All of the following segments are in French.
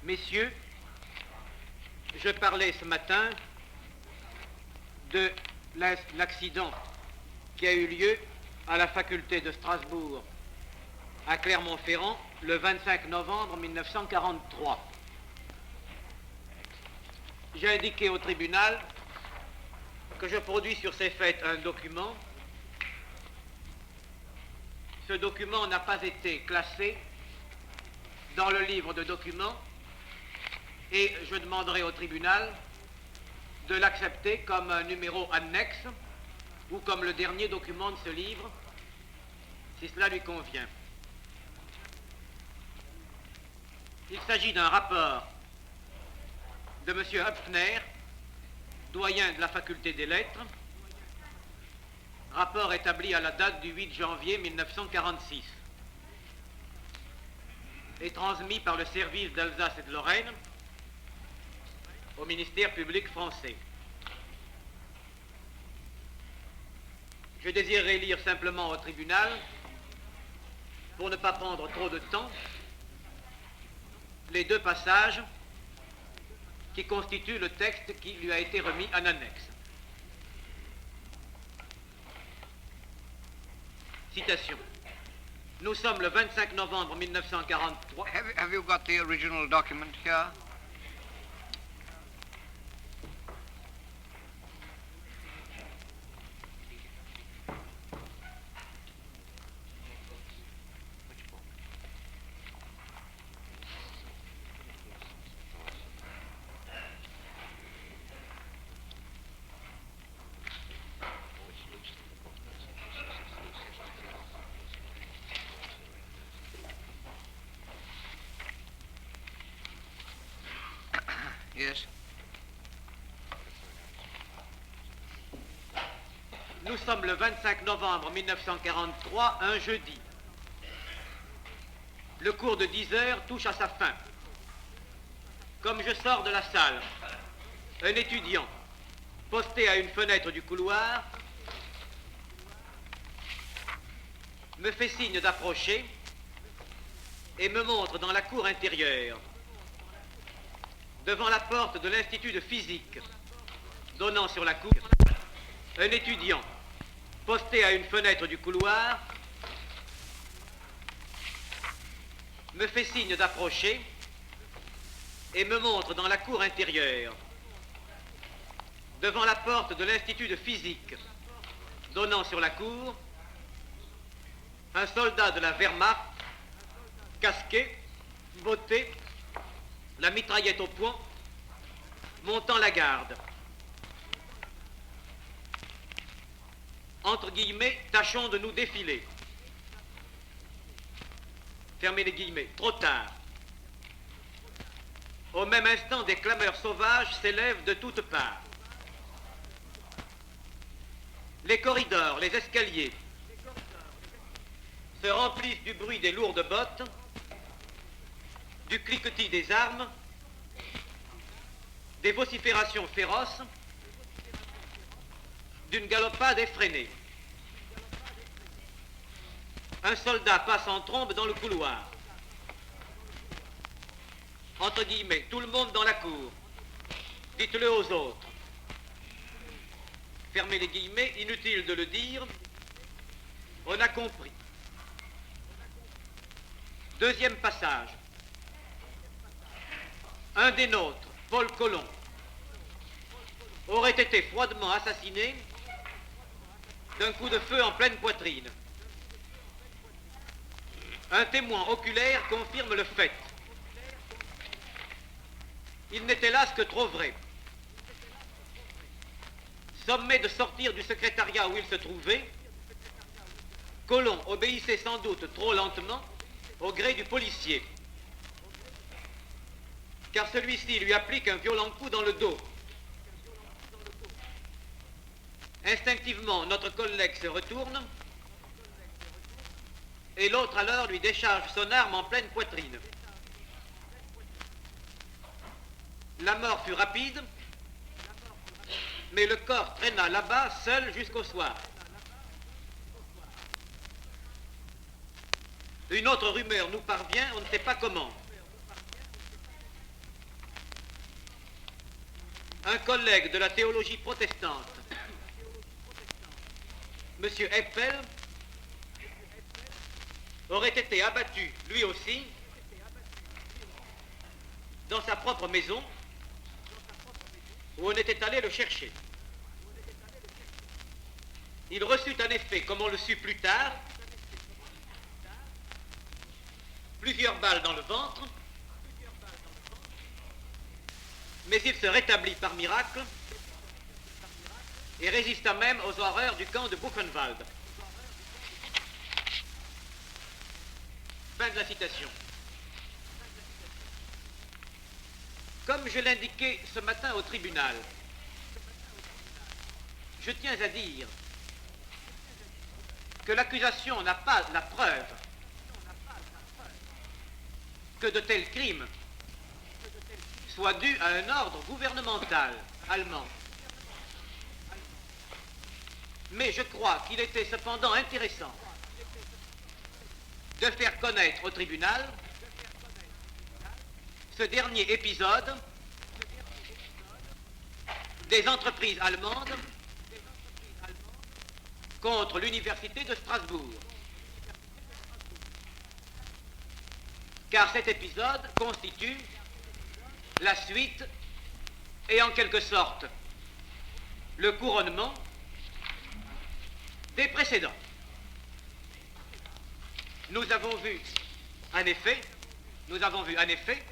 Messieurs, je parlais ce matin de l'accident qui a eu lieu à la faculté de Strasbourg, à Clermont-Ferrand, le 25 novembre 1943. J'ai indiqué au tribunal que je produis sur ces faits un document. Ce document n'a pas été classé dans le livre de documents et je demanderai au tribunal de l'accepter comme un numéro annexe ou comme le dernier document de ce livre, si cela lui convient. Il s'agit d'un rapport de M. Höpfner, doyen de la faculté des lettres, rapport établi à la date du 8 janvier 1946 et transmis par le service d'Alsace et de Lorraine au ministère public français. Je désirerais lire simplement au tribunal, pour ne pas prendre trop de temps, les deux passages qui constituent le texte qui lui a été remis en annexe. Citation. Nous sommes le 25 novembre 1943. Have you got the original document here? Yes. Nous sommes le 25 novembre 1943, un jeudi. Le cours de 10 heures touche à sa fin. Comme je sors de la salle, un étudiant, posté à une fenêtre du couloir, me fait signe d'approcher et me montre dans la cour intérieure, devant la porte de l'Institut de physique donnant sur la cour, un étudiant posté à une fenêtre du couloir me fait signe d'approcher et me montre dans la cour intérieure, devant la porte de l'Institut de physique donnant sur la cour, un soldat de la Wehrmacht, casqué, botté, la mitraillette au poing, montant la garde. Entre guillemets, tâchons de nous défiler. Fermez les guillemets. Trop tard. Au même instant, des clameurs sauvages s'élèvent de toutes parts. Les corridors, les escaliers se remplissent du bruit des lourdes bottes, du cliquetis des armes, des vociférations féroces, d'une galopade effrénée. Un soldat passe en trombe dans le couloir. Entre guillemets, tout le monde dans la cour. Dites-le aux autres. Fermez les guillemets, inutile de le dire. On a compris. Deuxième passage. Un des nôtres, Paul Colomb, aurait été froidement assassiné d'un coup de feu en pleine poitrine. Un témoin oculaire confirme le fait. Il n'est hélas que trop vrai. Sommé de sortir du secrétariat où il se trouvait, Colomb obéissait sans doute trop lentement au gré du policier, car celui-ci lui applique un violent coup dans le dos. Instinctivement, notre collègue se retourne et l'autre alors lui décharge son arme en pleine poitrine. La mort fut rapide, mais le corps traîna là-bas seul jusqu'au soir. Une autre rumeur nous parvient, on ne sait pas comment. un collègue de la théologie protestante, M. Eppel, aurait été abattu, lui aussi, dans sa propre maison, où on était allé le chercher. Il reçut en effet, comme on le sut plus tard, plusieurs balles dans le ventre, mais il se rétablit par miracle et résista même aux horreurs du camp de Buchenwald. Fin de la citation. Comme je l'indiquais ce matin au tribunal, je tiens à dire que l'accusation n'a pas la preuve que de tels crimes soient dus à un ordre gouvernemental allemand. Mais je crois qu'il était cependant intéressant de faire connaître au tribunal ce dernier épisode des entreprises allemandes contre l'université de Strasbourg. Car cet épisode constitue la suite et en quelque sorte le couronnement des précédents. Nous avons vu en effet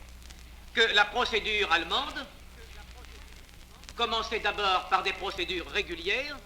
que la procédure allemande commençait d'abord par des procédures régulières,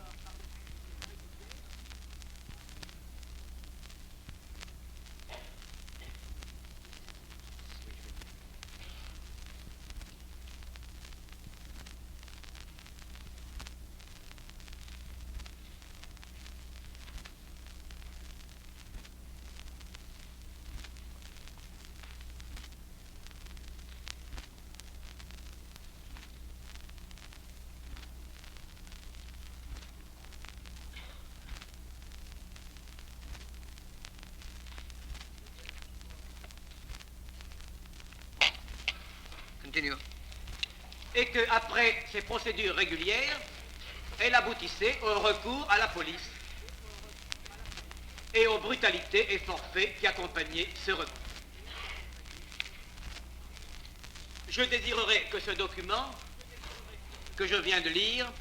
Continue. et qu'après ces procédures régulières, elle aboutissait au recours à la police et aux brutalités et forfaits qui accompagnaient ce recours. Je désirerais que ce document que je viens de lire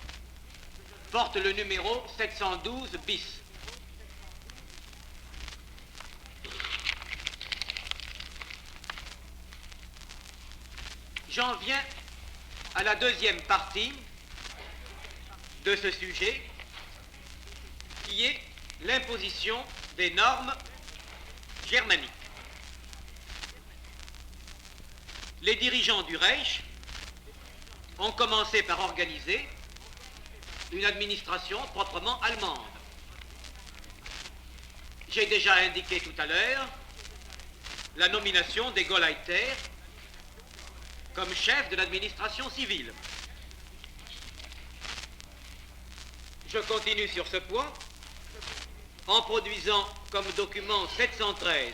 porte le numéro 712 bis. J'en viens à la deuxième partie de ce sujet, qui est l'imposition des normes germaniques. Les dirigeants du Reich ont commencé par organiser une administration proprement allemande. J'ai déjà indiqué tout à l'heure la nomination des Gauleiter comme chef de l'administration civile. Je continue sur ce point en produisant comme document 713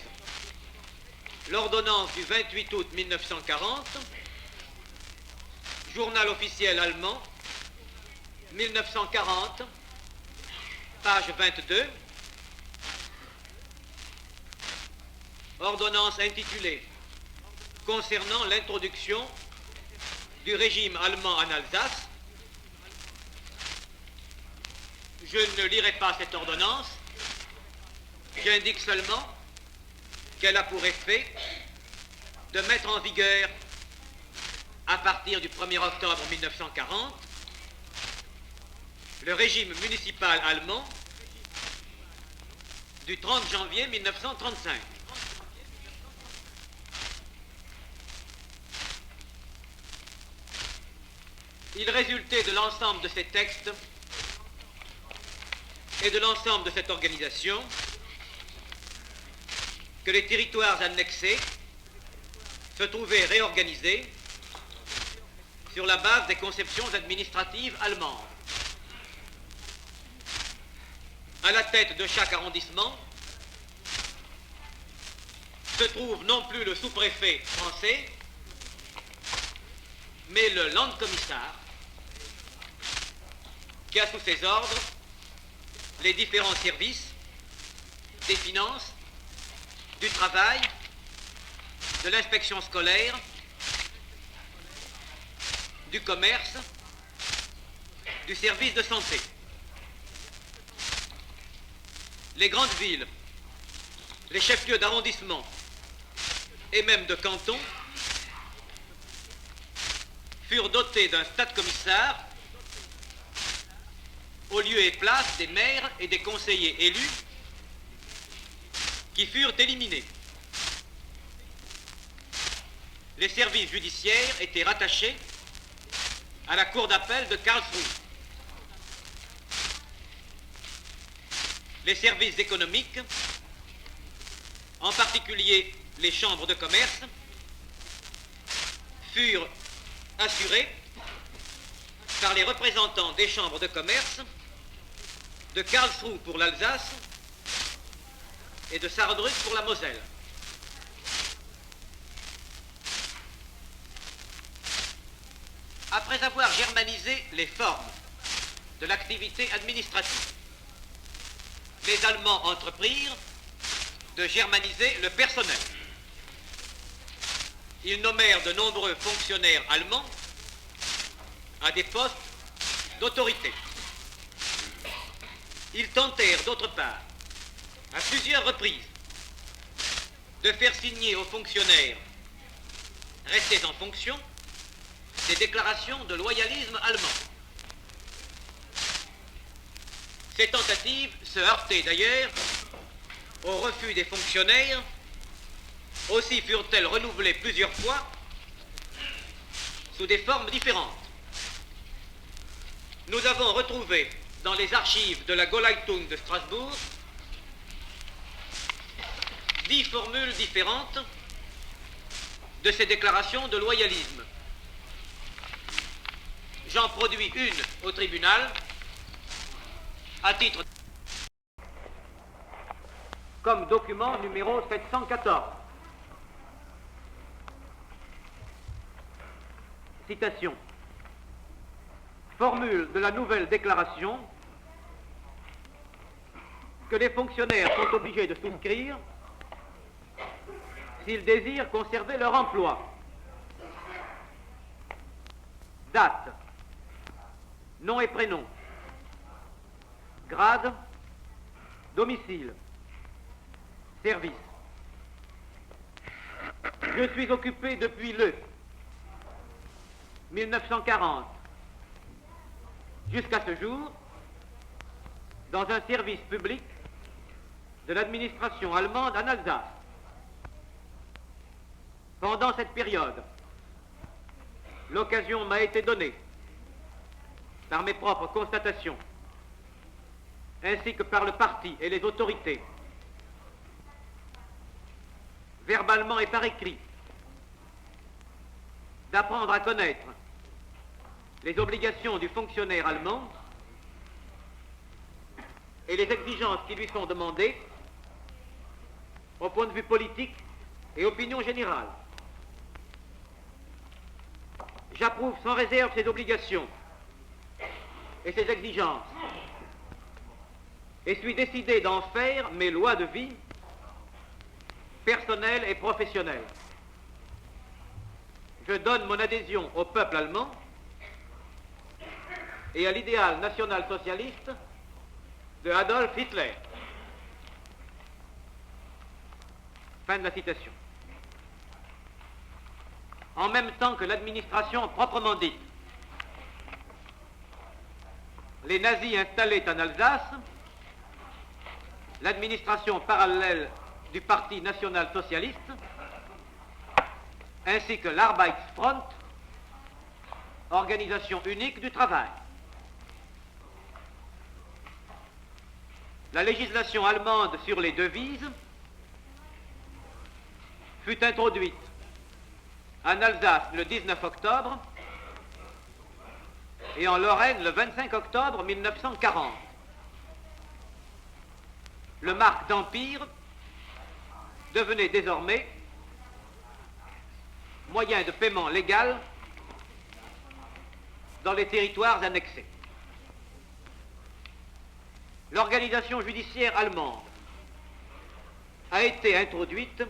l'ordonnance du 28 août 1940, journal officiel allemand, 1940, page 22, ordonnance intitulée concernant l'introduction du régime allemand en Alsace. Je ne lirai pas cette ordonnance, j'indique seulement qu'elle a pour effet de mettre en vigueur, à partir du 1er octobre 1940, le régime municipal allemand du 30 janvier 1935. Il résultait de l'ensemble de ces textes et de l'ensemble de cette organisation que les territoires annexés se trouvaient réorganisés sur la base des conceptions administratives allemandes. À la tête de chaque arrondissement se trouve non plus le sous-préfet français, mais le Landkommissar, qui a sous ses ordres les différents services des finances, du travail, de l'inspection scolaire, du commerce, du service de santé. Les grandes villes, les chefs-lieux d'arrondissement et même de canton furent dotés d'un stade-commissar au lieu et place des maires et des conseillers élus qui furent éliminés. Les services judiciaires étaient rattachés à la cour d'appel de Karlsruhe. Les services économiques, en particulier les chambres de commerce, furent assurés par les représentants des chambres de commerce de Karlsruhe pour l'Alsace et de Saarbrück pour la Moselle. Après avoir germanisé les formes de l'activité administrative, les Allemands entreprirent de germaniser le personnel. Ils nommèrent de nombreux fonctionnaires allemands à des postes d'autorité. Ils tentèrent d'autre part, à plusieurs reprises, de faire signer aux fonctionnaires restés en fonction des déclarations de loyalisme allemand. Ces tentatives se heurtaient d'ailleurs au refus des fonctionnaires, aussi furent-elles renouvelées plusieurs fois sous des formes différentes. Nous avons retrouvé dans les archives de la Gauleitung de Strasbourg 10 formules différentes de ces déclarations de loyalisme. J'en produis une au tribunal à titre comme document numéro 714. Citation. Formule de la nouvelle déclaration que les fonctionnaires sont obligés de souscrire s'ils désirent conserver leur emploi. Date, nom et prénom, grade, domicile, service. Je suis occupé depuis le 1940 jusqu'à ce jour dans un service public de l'administration allemande en Alsace. Pendant cette période, l'occasion m'a été donnée, par mes propres constatations, ainsi que par le parti et les autorités, verbalement et par écrit, d'apprendre à connaître les obligations du fonctionnaire allemand et les exigences qui lui sont demandées au point de vue politique et opinion générale. J'approuve sans réserve ces obligations et ces exigences et suis décidé d'en faire mes lois de vie personnelles et professionnelles. Je donne mon adhésion au peuple allemand et à l'idéal national-socialiste de Adolf Hitler. Fin de la citation. En même temps que l'administration proprement dite, les nazis installés en Alsace, l'administration parallèle du Parti national-socialiste, ainsi que l'Arbeitsfront, organisation unique du travail. La législation allemande sur les devises fut introduite en Alsace le 19 octobre et en Lorraine le 25 octobre 1940. Le marque d'empire devenait désormais moyen de paiement légal dans les territoires annexés. l'organisation judiciaire allemande a été introduite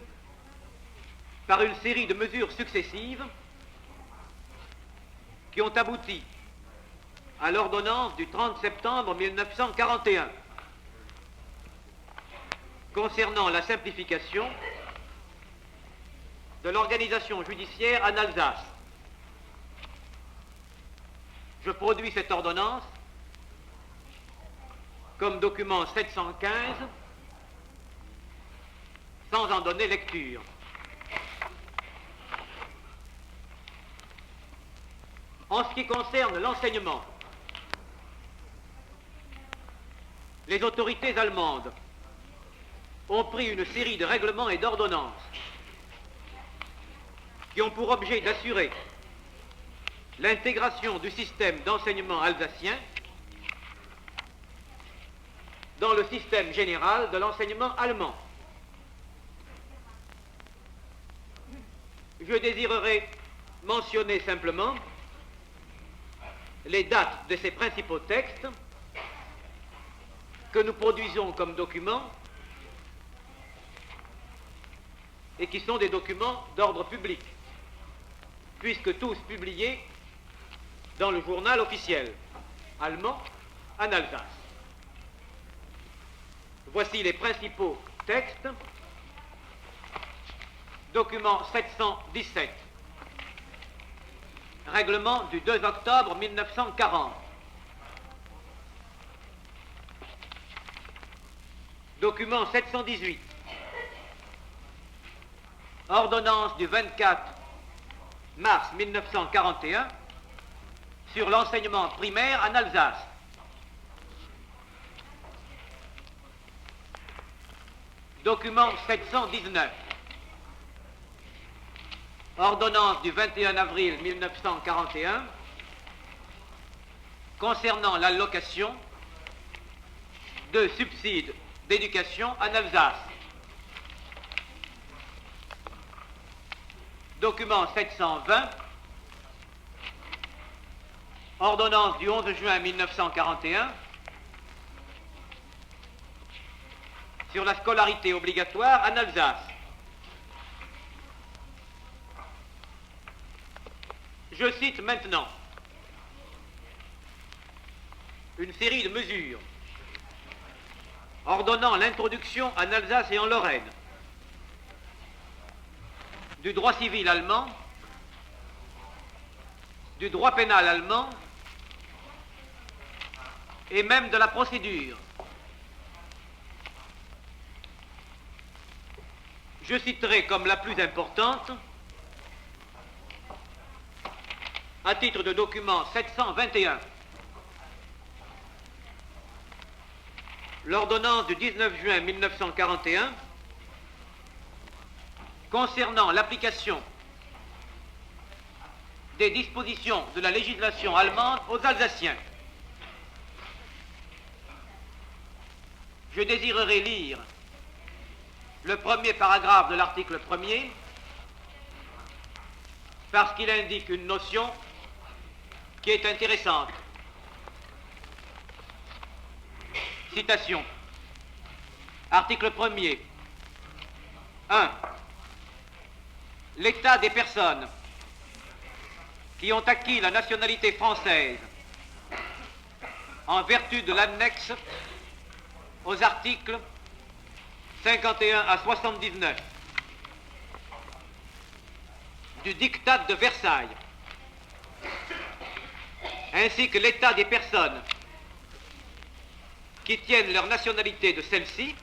par une série de mesures successives qui ont abouti à l'ordonnance du 30 septembre 1941 concernant la simplification de l'organisation judiciaire en Alsace. Je produis cette ordonnance comme document 715 sans en donner lecture. En ce qui concerne l'enseignement, les autorités allemandes ont pris une série de règlements et d'ordonnances qui ont pour objet d'assurer l'intégration du système d'enseignement alsacien dans le système général de l'enseignement allemand. Je désirerais mentionner simplement les dates de ces principaux textes que nous produisons comme documents et qui sont des documents d'ordre public, puisque tous publiés dans le journal officiel allemand en Alsace. Voici les principaux textes. Document 717. Règlement du 2 octobre 1940. Document 718. Ordonnance du 24 mars 1941 sur l'enseignement primaire en Alsace. Document 719. Ordonnance du 21 avril 1941 concernant l'allocation de subsides d'éducation en Alsace. Document 720. Ordonnance du 11 juin 1941 sur la scolarité obligatoire en Alsace. Je cite maintenant une série de mesures ordonnant l'introduction en Alsace et en Lorraine du droit civil allemand, du droit pénal allemand et même de la procédure. Je citerai comme la plus importante, à titre de document 721, l'ordonnance du 19 juin 1941 concernant l'application des dispositions de la législation allemande aux Alsaciens. Je désirerais lire le premier paragraphe de l'article 1er parce qu'il indique une notion qui est intéressante. Citation. Article 1er. 1. L'état des personnes qui ont acquis la nationalité française en vertu de l'annexe aux articles 51 à 79 du diktat de Versailles, ainsi que l'état des personnes qui tiennent leur nationalité de celle-ci,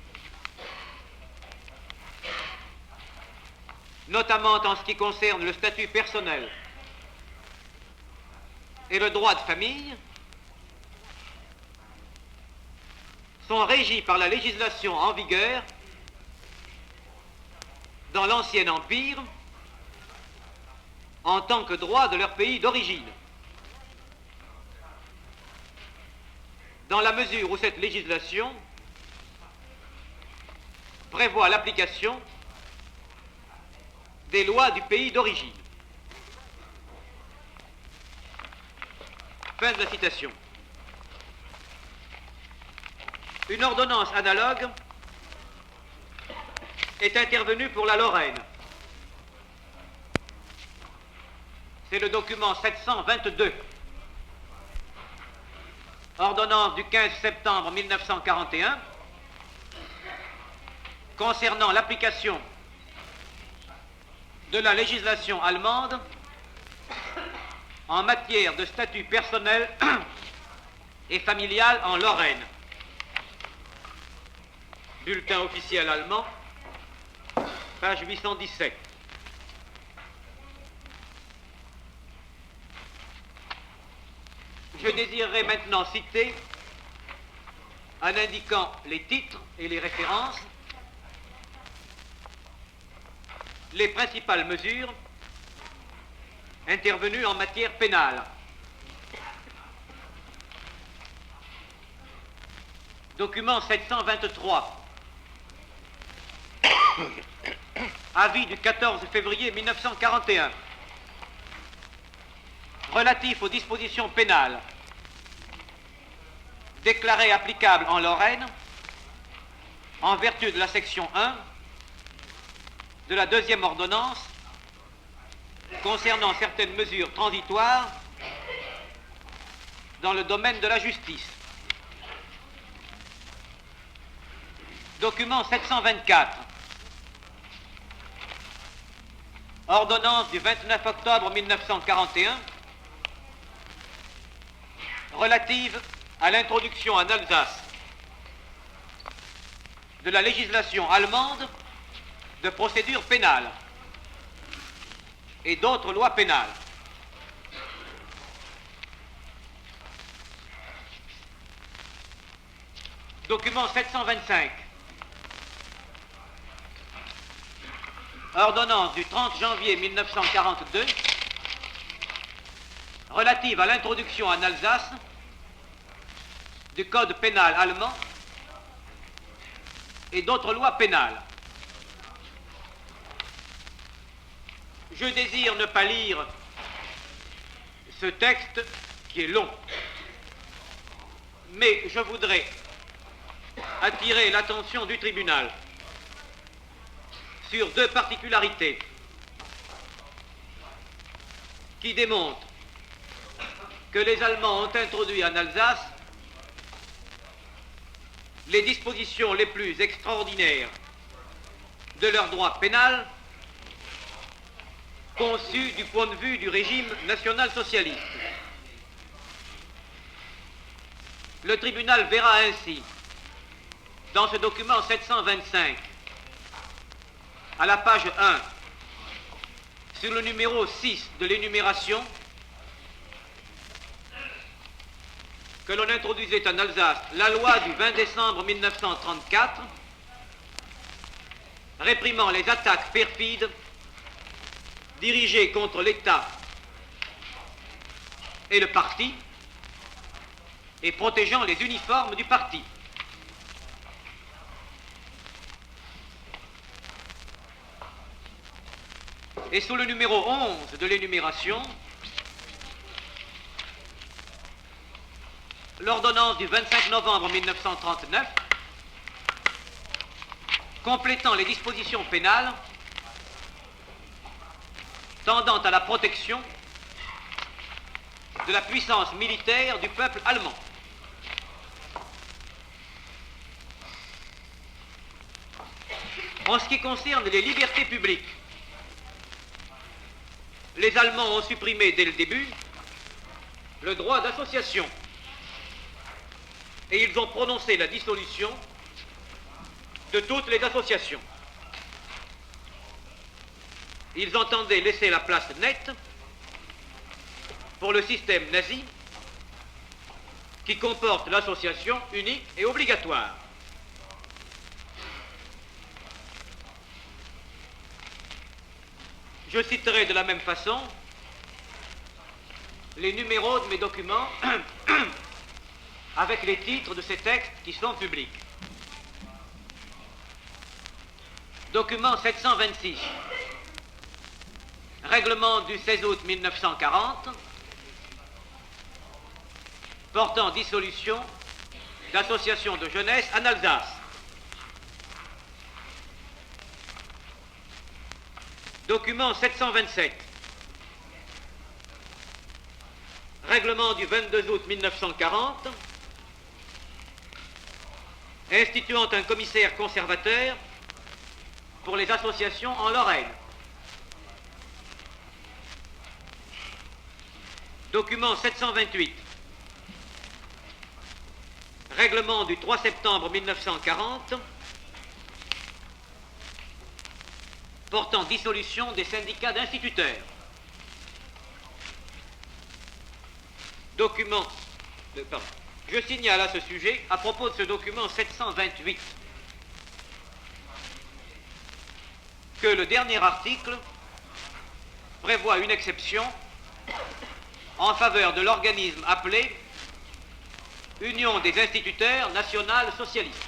notamment en ce qui concerne le statut personnel et le droit de famille, sont régis par la législation en vigueur dans l'Ancien Empire en tant que droit de leur pays d'origine. Dans la mesure où cette législation prévoit l'application des lois du pays d'origine. Fin de la citation. Une ordonnance analogue est intervenue pour la Lorraine. C'est le document 722. Ordonnance du 15 septembre 1941 concernant l'application de la législation allemande en matière de statut personnel et familial en Lorraine. Bulletin officiel allemand, page 817. Je désirerais maintenant citer, en indiquant les titres et les références, les principales mesures intervenues en matière pénale. Document 723. Avis du 14 février 1941. Relatif aux dispositions pénales déclarées applicables en Lorraine en vertu de la section 1 de la deuxième ordonnance concernant certaines mesures transitoires dans le domaine de la justice. Document 724. Ordonnance du 29 octobre 1941 relative à l'introduction en Alsace de la législation allemande de procédure pénale et d'autres lois pénales. Document 725. Ordonnance du 30 janvier 1942 relative à l'introduction en Alsace du code pénal allemand et d'autres lois pénales. Je désire ne pas lire ce texte qui est long, mais je voudrais attirer l'attention du tribunal sur deux particularités qui démontrent que les Allemands ont introduit en Alsace les dispositions les plus extraordinaires de leur droit pénal conçues du point de vue du régime national-socialiste. Le tribunal verra ainsi, dans ce document 725, à la page 1, sur le numéro 6 de l'énumération, que l'on introduisait en Alsace la loi du 20 décembre 1934 réprimant les attaques perfides dirigées contre l'État et le parti et protégeant les uniformes du parti. Et sous le numéro 11 de l'énumération, l'ordonnance du 25 novembre 1939, complétant les dispositions pénales tendant à la protection de la puissance militaire du peuple allemand. En ce qui concerne les libertés publiques, les Allemands ont supprimé dès le début le droit d'association et ils ont prononcé la dissolution de toutes les associations. Ils entendaient laisser la place nette pour le système nazi qui comporte l'association unique et obligatoire. Je citerai de la même façon les numéros de mes documents avec les titres de ces textes qui sont publics. Document 726. Règlement du 16 août 1940 portant dissolution d'associations de jeunesse en Alsace. Document 727. Règlement du 22 août 1940, instituant un commissaire conservateur pour les associations en Lorraine. Document 728. Règlement du 3 septembre 1940 portant dissolution des syndicats d'instituteurs. Document... pardon. Je signale à ce sujet, à propos de ce document 728, que le dernier article prévoit une exception en faveur de l'organisme appelé Union des instituteurs nationales socialistes.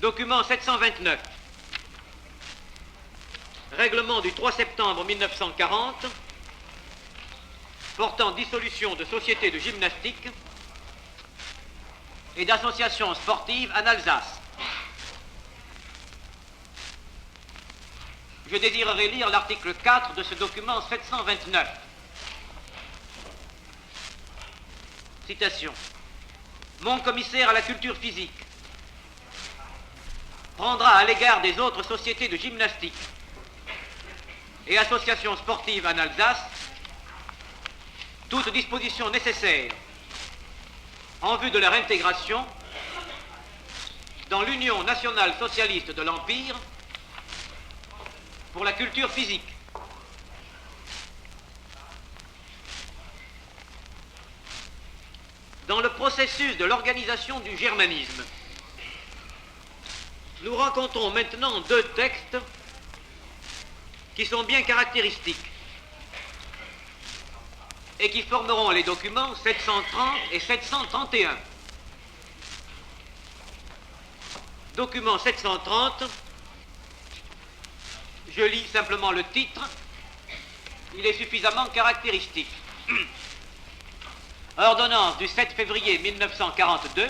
Document 729. Règlement du 3 septembre 1940 portant dissolution de sociétés de gymnastique et d'associations sportives en Alsace. Je désirerais lire l'article 4 de ce document 729. Citation. Mon commissaire à la culture physique prendra à l'égard des autres sociétés de gymnastique et associations sportives en Alsace toutes dispositions nécessaires en vue de leur intégration dans l'Union nationale socialiste de l'Empire pour la culture physique. Dans le processus de l'organisation du germanisme, nous rencontrons maintenant deux textes qui sont bien caractéristiques et qui formeront les documents 730 et 731. Document 730, je lis simplement le titre, il est suffisamment caractéristique. Ordonnance du 7 février 1942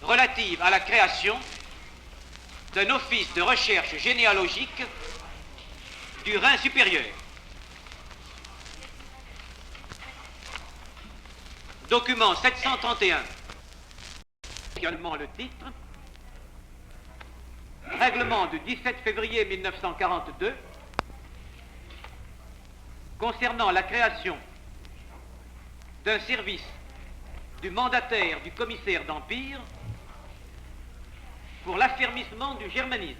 relative à la création d'un office de recherche généalogique du Rhin supérieur. Document 731. Également le titre. Règlement du 17 février 1942 concernant la création d'un service du mandataire du commissaire d'Empire pour l'affermissement du germanisme.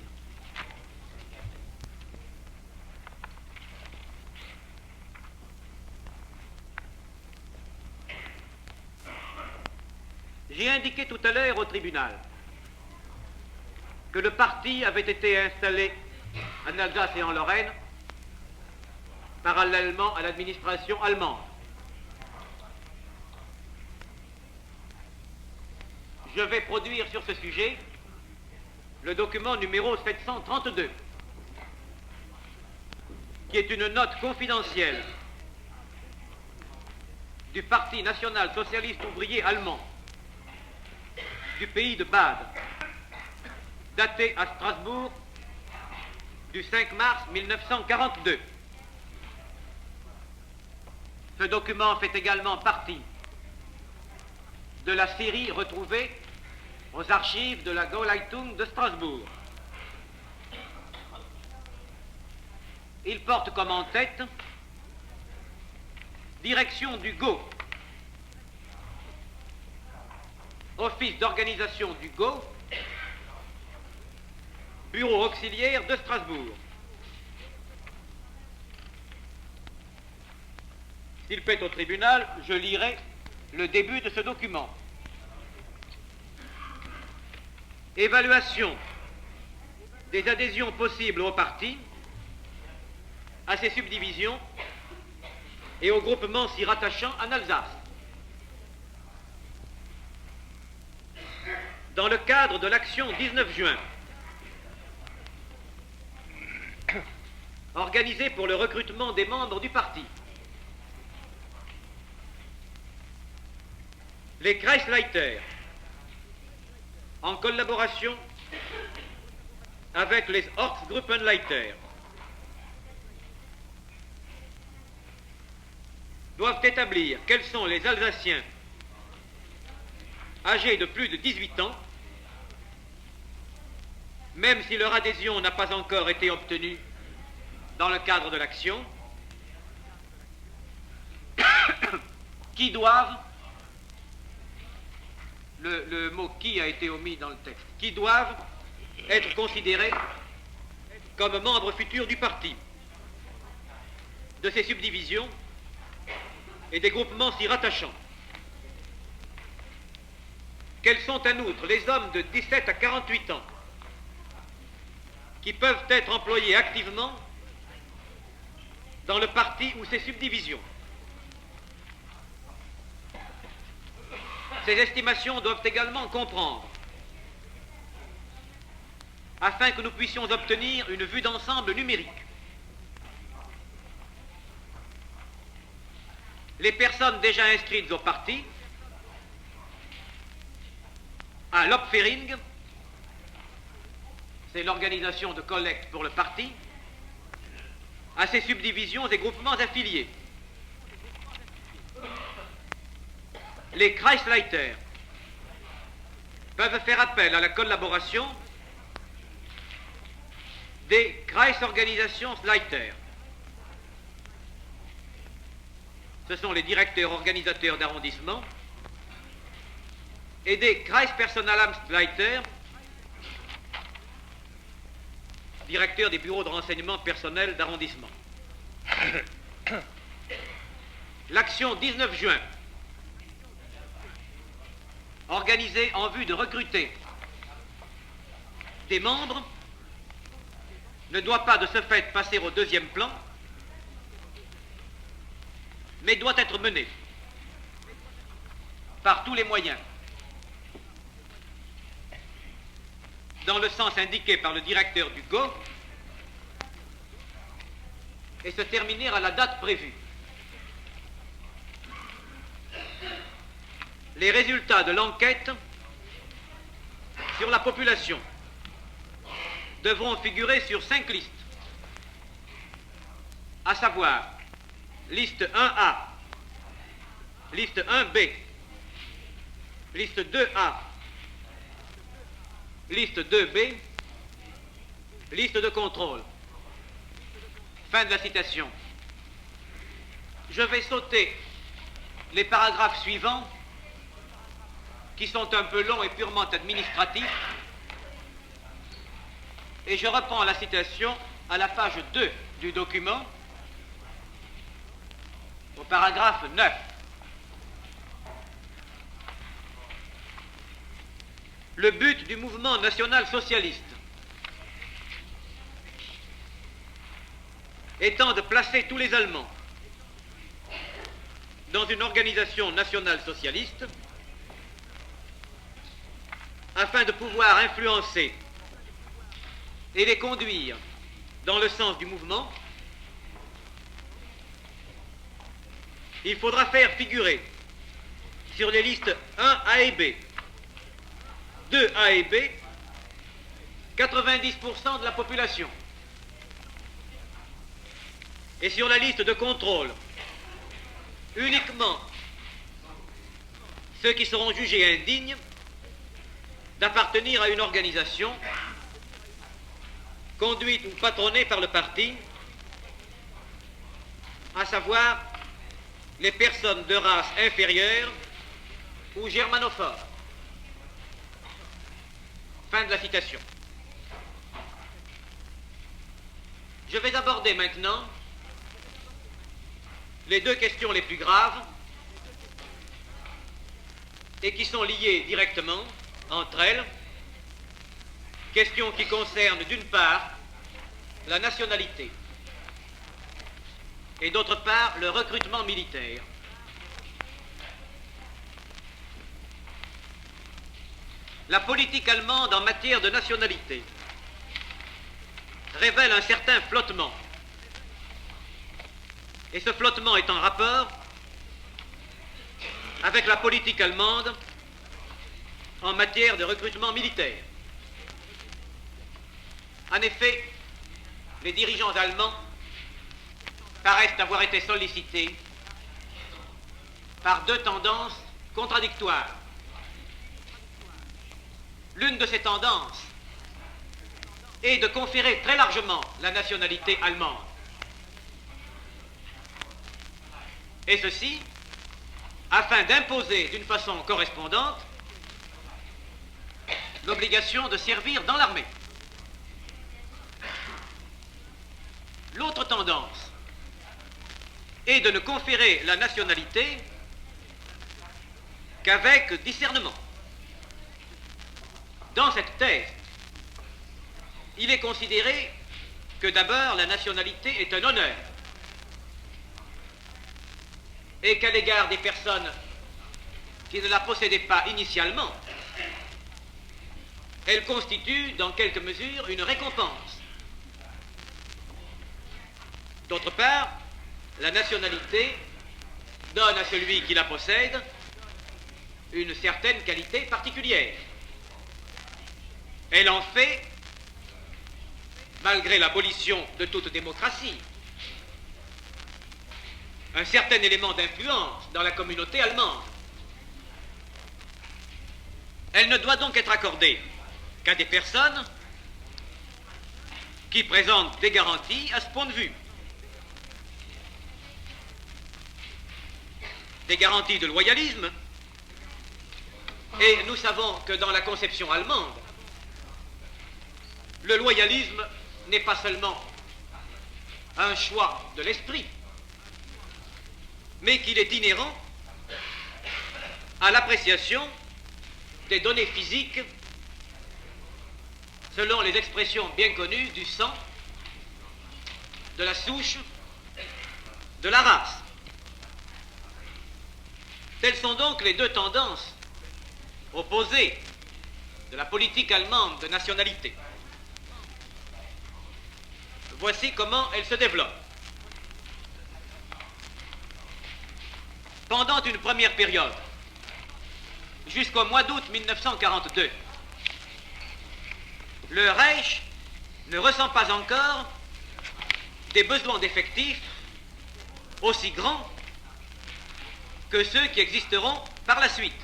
J'ai indiqué tout à l'heure au tribunal que le parti avait été installé en Alsace et en Lorraine parallèlement à l'administration allemande. Je vais produire sur ce sujet le document numéro 732, qui est une note confidentielle du Parti national socialiste ouvrier allemand du pays de Bade, daté à Strasbourg du 5 mars 1942. Ce document fait également partie de la série retrouvée aux archives de la Gauleitung de Strasbourg. Il porte comme en tête direction du GO, office d'organisation du GO, bureau auxiliaire de Strasbourg. S'il plaît au tribunal, je lirai le début de ce document. Évaluation des adhésions possibles au parti, à ses subdivisions et aux groupements s'y rattachant en Alsace. Dans le cadre de l'action 19 juin, organisé pour le recrutement des membres du parti. Les Kreisleiter, en collaboration avec les Ortsgruppenleiter, doivent établir quels sont les Alsaciens âgés de plus de 18 ans, même si leur adhésion n'a pas encore été obtenue dans le cadre de l'action, qui doivent, le mot « qui » a été omis dans le texte, qui doivent être considérés comme membres futurs du parti, de ses subdivisions et des groupements s'y rattachant. Quels sont en outre les hommes de 17 à 48 ans qui peuvent être employés activement dans le parti ou ses subdivisions. Ces estimations doivent également comprendre, afin que nous puissions obtenir une vue d'ensemble numérique, les personnes déjà inscrites au parti, à l'Opfering, c'est l'organisation de collecte pour le parti, à ses subdivisions et groupements affiliés. Les Kreisleiter peuvent faire appel à la collaboration des Kreisorganisationsleiter. Ce sont les directeurs organisateurs d'arrondissement, et des Kreispersonalamtsleiter, directeurs des bureaux de renseignement personnel d'arrondissement. L'action 19 juin, organisée en vue de recruter des membres, ne doit pas de ce fait passer au deuxième plan, mais doit être menée par tous les moyens, dans le sens indiqué par le directeur du GO, et se terminer à la date prévue. Les résultats de l'enquête sur la population devront figurer sur 5 listes, à savoir liste 1A, liste 1B, liste 2A, liste 2B, liste de contrôle. Fin de la citation. Je vais sauter les paragraphes suivants qui sont un peu longs et purement administratifs, et je reprends la citation à la page 2 du document, au paragraphe 9. Le but du mouvement national socialiste étant de placer tous les Allemands dans une organisation nationale socialiste afin de pouvoir influencer et les conduire dans le sens du mouvement, il faudra faire figurer sur les listes 1A et B, 2A et B, 90% de la population. Et sur la liste de contrôle, uniquement ceux qui seront jugés indignes d'appartenir à une organisation conduite ou patronnée par le parti, à savoir les personnes de race inférieure ou germanophone. Fin de la citation. Je vais aborder maintenant les deux questions les plus graves et qui sont liées directement entre elles, questions qui concernent d'une part la nationalité et d'autre part le recrutement militaire. La politique allemande en matière de nationalité révèle un certain flottement Et ce flottement est en rapport avec la politique allemande en matière de recrutement militaire. En effet, les dirigeants allemands paraissent avoir été sollicités par deux tendances contradictoires. L'une de ces tendances est de conférer très largement la nationalité allemande. Et ceci afin d'imposer d'une façon correspondante l'obligation de servir dans l'armée. L'autre tendance est de ne conférer la nationalité qu'avec discernement. Dans cette thèse, il est considéré que d'abord la nationalité est un honneur et qu'à l'égard des personnes qui ne la possédaient pas initialement, elle constitue dans quelque mesure une récompense. D'autre part, la nationalité donne à celui qui la possède une certaine qualité particulière. Elle en fait, malgré l'abolition de toute démocratie, un certain élément d'influence dans la communauté allemande. Elle ne doit donc être accordée qu'à des personnes qui présentent des garanties à ce point de vue. Des garanties de loyalisme, et nous savons que dans la conception allemande, le loyalisme n'est pas seulement un choix de l'esprit, mais qu'il est inhérent à l'appréciation des données physiques selon les expressions bien connues du sang, de la souche, de la race. Telles sont donc les deux tendances opposées de la politique allemande de nationalité. Voici comment elle se développe. Pendant une première période, jusqu'au mois d'août 1942, le Reich ne ressent pas encore des besoins d'effectifs aussi grands que ceux qui existeront par la suite.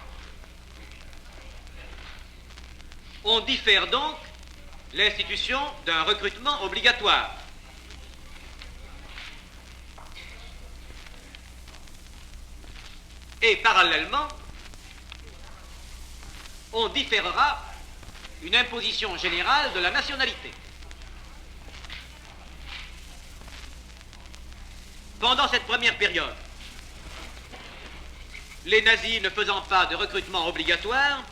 On diffère donc l'institution d'un recrutement obligatoire. Et parallèlement, on différera une imposition générale de la nationalité. Pendant cette première période, les nazis, ne faisant pas de recrutement obligatoire,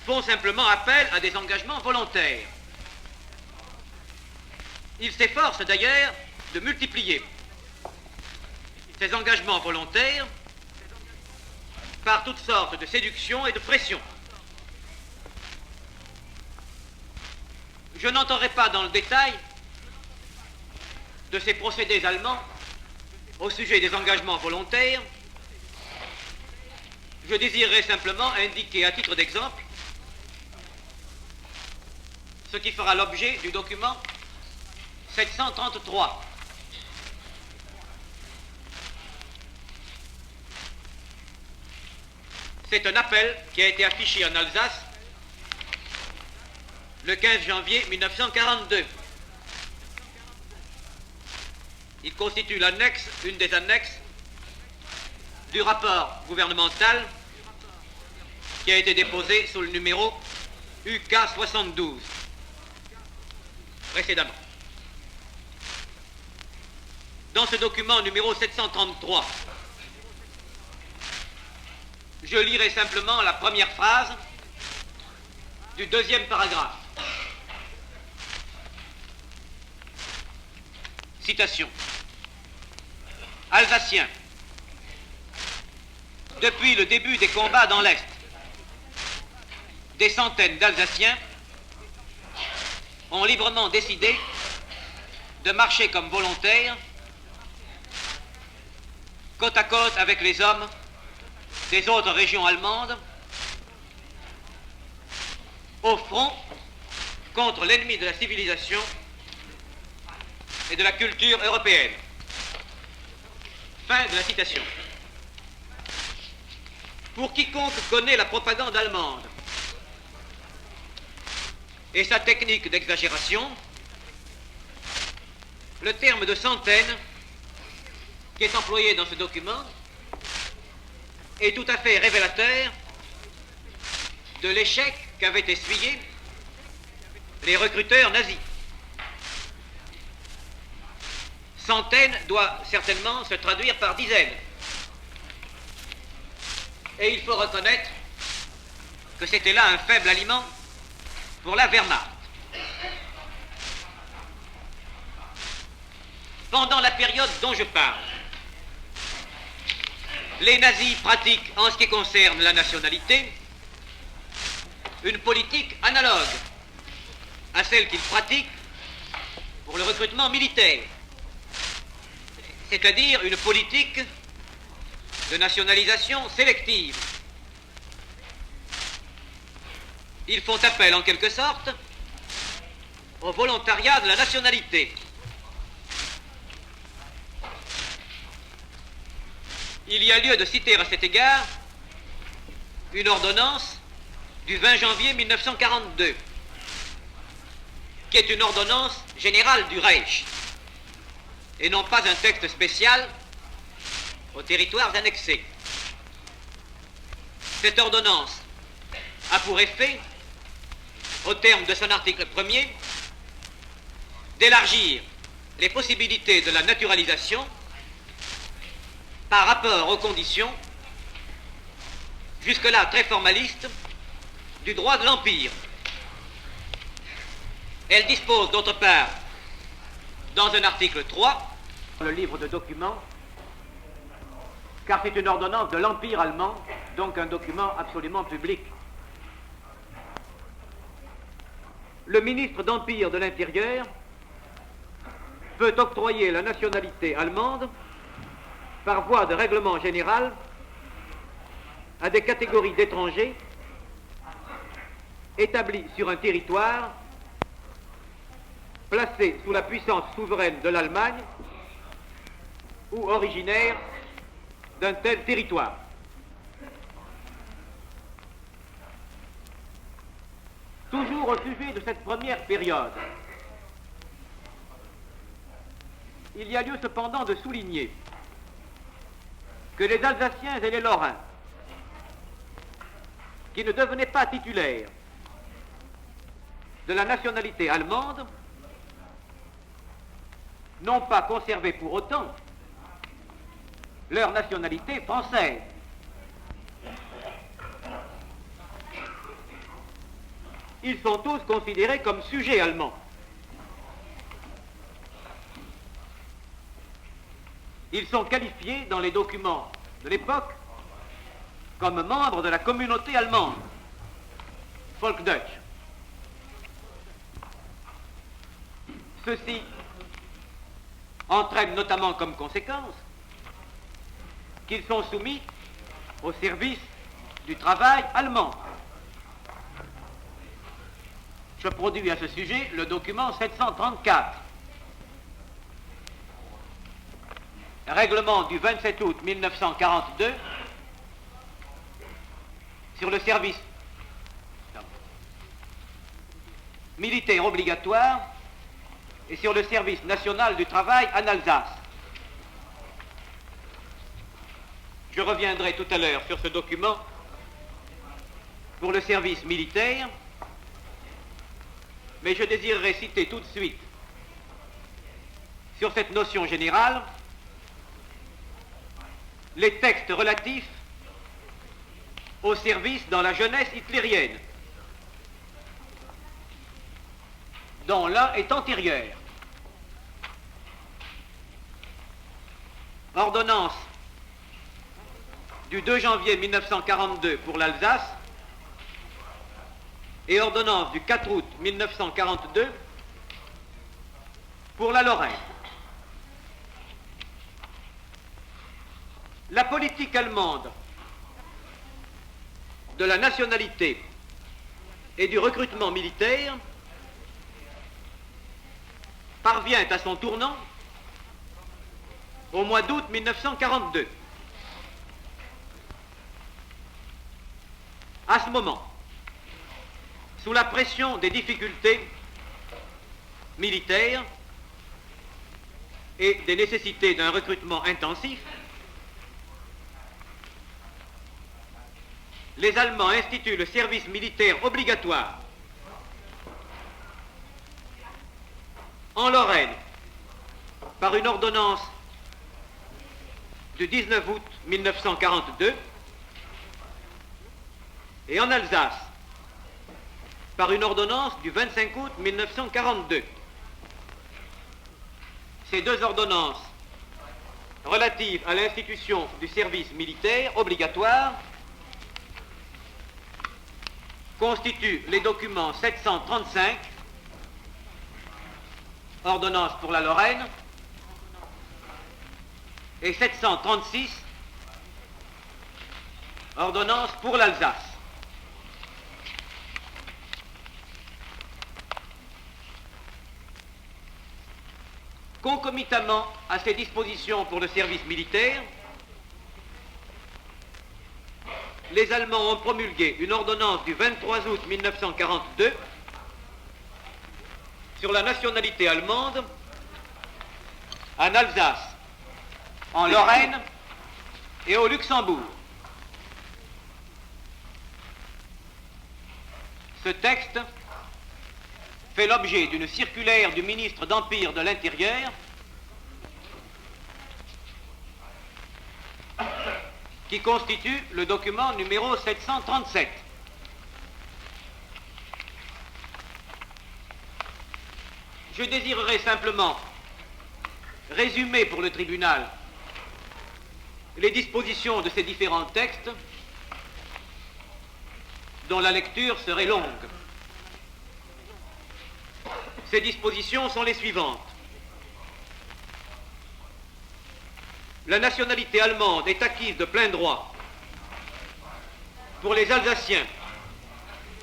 font simplement appel à des engagements volontaires. Ils s'efforcent d'ailleurs de multiplier ces engagements volontaires par toutes sortes de séductions et de pressions. Je n'entrerai pas dans le détail de ces procédés allemands au sujet des engagements volontaires. Je désirerais simplement indiquer à titre d'exemple ce qui fera l'objet du document 733. C'est un appel qui a été affiché en Alsace le 15 janvier 1942. Il constitue l'annexe, une des annexes du rapport gouvernemental qui a été déposé sous le numéro UK 72 précédemment. Dans ce document numéro 733, je lirai simplement la première phrase du deuxième paragraphe. Citation. Alsaciens. Depuis le début des combats dans l'Est, des centaines d'Alsaciens ont librement décidé de marcher comme volontaires côte à côte avec les hommes des autres régions allemandes, au front contre l'ennemi de la civilisation et de la culture européenne. Fin de la citation. Pour quiconque connaît la propagande allemande et sa technique d'exagération, le terme de centaine qui est employé dans ce document est tout à fait révélateur de l'échec qu'avaient essuyé les recruteurs nazis. Centaine doit certainement se traduire par dizaines. Et il faut reconnaître que c'était là un faible aliment pour la Wehrmacht. Pendant la période dont je parle, les nazis pratiquent, en ce qui concerne la nationalité, une politique analogue à celle qu'ils pratiquent pour le recrutement militaire, c'est-à-dire une politique de nationalisation sélective. Ils font appel en quelque sorte au volontariat de la nationalité. Il y a lieu de citer à cet égard une ordonnance du 20 janvier 1942, qui est une ordonnance générale du Reich, et non pas un texte spécial aux territoires annexés. Cette ordonnance a pour effet, au terme de son article 1er, d'élargir les possibilités de la naturalisation par rapport aux conditions, jusque-là très formalistes, du droit de l'Empire. Elle dispose d'autre part, dans un article 3, le livre de documents, car c'est une ordonnance de l'Empire allemand, donc un document absolument public. Le ministre d'Empire de l'Intérieur peut octroyer la nationalité allemande par voie de règlement général à des catégories d'étrangers établis sur un territoire placé sous la puissance souveraine de l'Allemagne ou originaires d'un tel territoire. Toujours au sujet de cette première période, il y a lieu cependant de souligner que les Alsaciens et les Lorrains, qui ne devenaient pas titulaires de la nationalité allemande, n'ont pas conservé pour autant leur nationalité française. Ils sont tous considérés comme sujets allemands. Ils sont qualifiés dans les documents de l'époque comme membres de la communauté allemande, Volksdeutsch. Ceci entraîne notamment comme conséquence qu'ils sont soumis au service du travail allemand. Je produis à ce sujet le document 734. Règlement du 27 août 1942 sur le service militaire obligatoire et sur le service national du travail en Alsace. Je reviendrai tout à l'heure sur ce document pour le service militaire, mais je désirerais citer tout de suite sur cette notion générale les textes relatifs au service dans la jeunesse hitlérienne, dont l'un est antérieur. Ordonnance du 2 janvier 1942 pour l'Alsace et ordonnance du 4 août 1942 pour la Lorraine. La politique allemande de la nationalité et du recrutement militaire parvient à son tournant au mois d'août 1942. À ce moment, sous la pression des difficultés militaires et des nécessités d'un recrutement intensif, les Allemands instituent le service militaire obligatoire en Lorraine par une ordonnance du 19 août 1942 et en Alsace par une ordonnance du 25 août 1942. Ces deux ordonnances relatives à l'institution du service militaire obligatoire constituent les documents 735, ordonnance pour la Lorraine, et 736, ordonnance pour l'Alsace. Concomitamment à ces dispositions pour le service militaire, les Allemands ont promulgué une ordonnance du 23 août 1942 sur la nationalité allemande en Alsace, en Lorraine et au Luxembourg. Ce texte fait l'objet d'une circulaire du ministre d'Empire de l'Intérieur qui constitue le document numéro 737. Je désirerais simplement résumer pour le tribunal les dispositions de ces différents textes dont la lecture serait longue. Ces dispositions sont les suivantes. La nationalité allemande est acquise de plein droit pour les Alsaciens,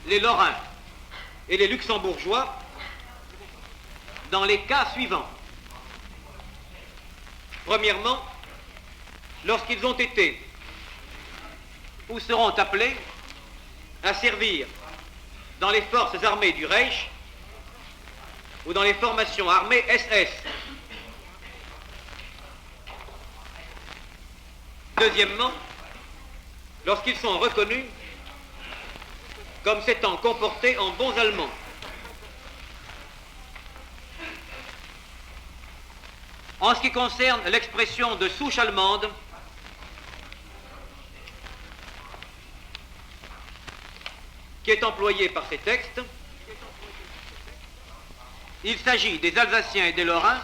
les Lorrains et les Luxembourgeois dans les cas suivants. Premièrement, lorsqu'ils ont été ou seront appelés à servir dans les forces armées du Reich ou dans les formations armées SS. Deuxièmement, lorsqu'ils sont reconnus comme s'étant comportés en bons Allemands. En ce qui concerne l'expression de souche allemande, qui est employée par ces textes, il s'agit des Alsaciens et des Lorrains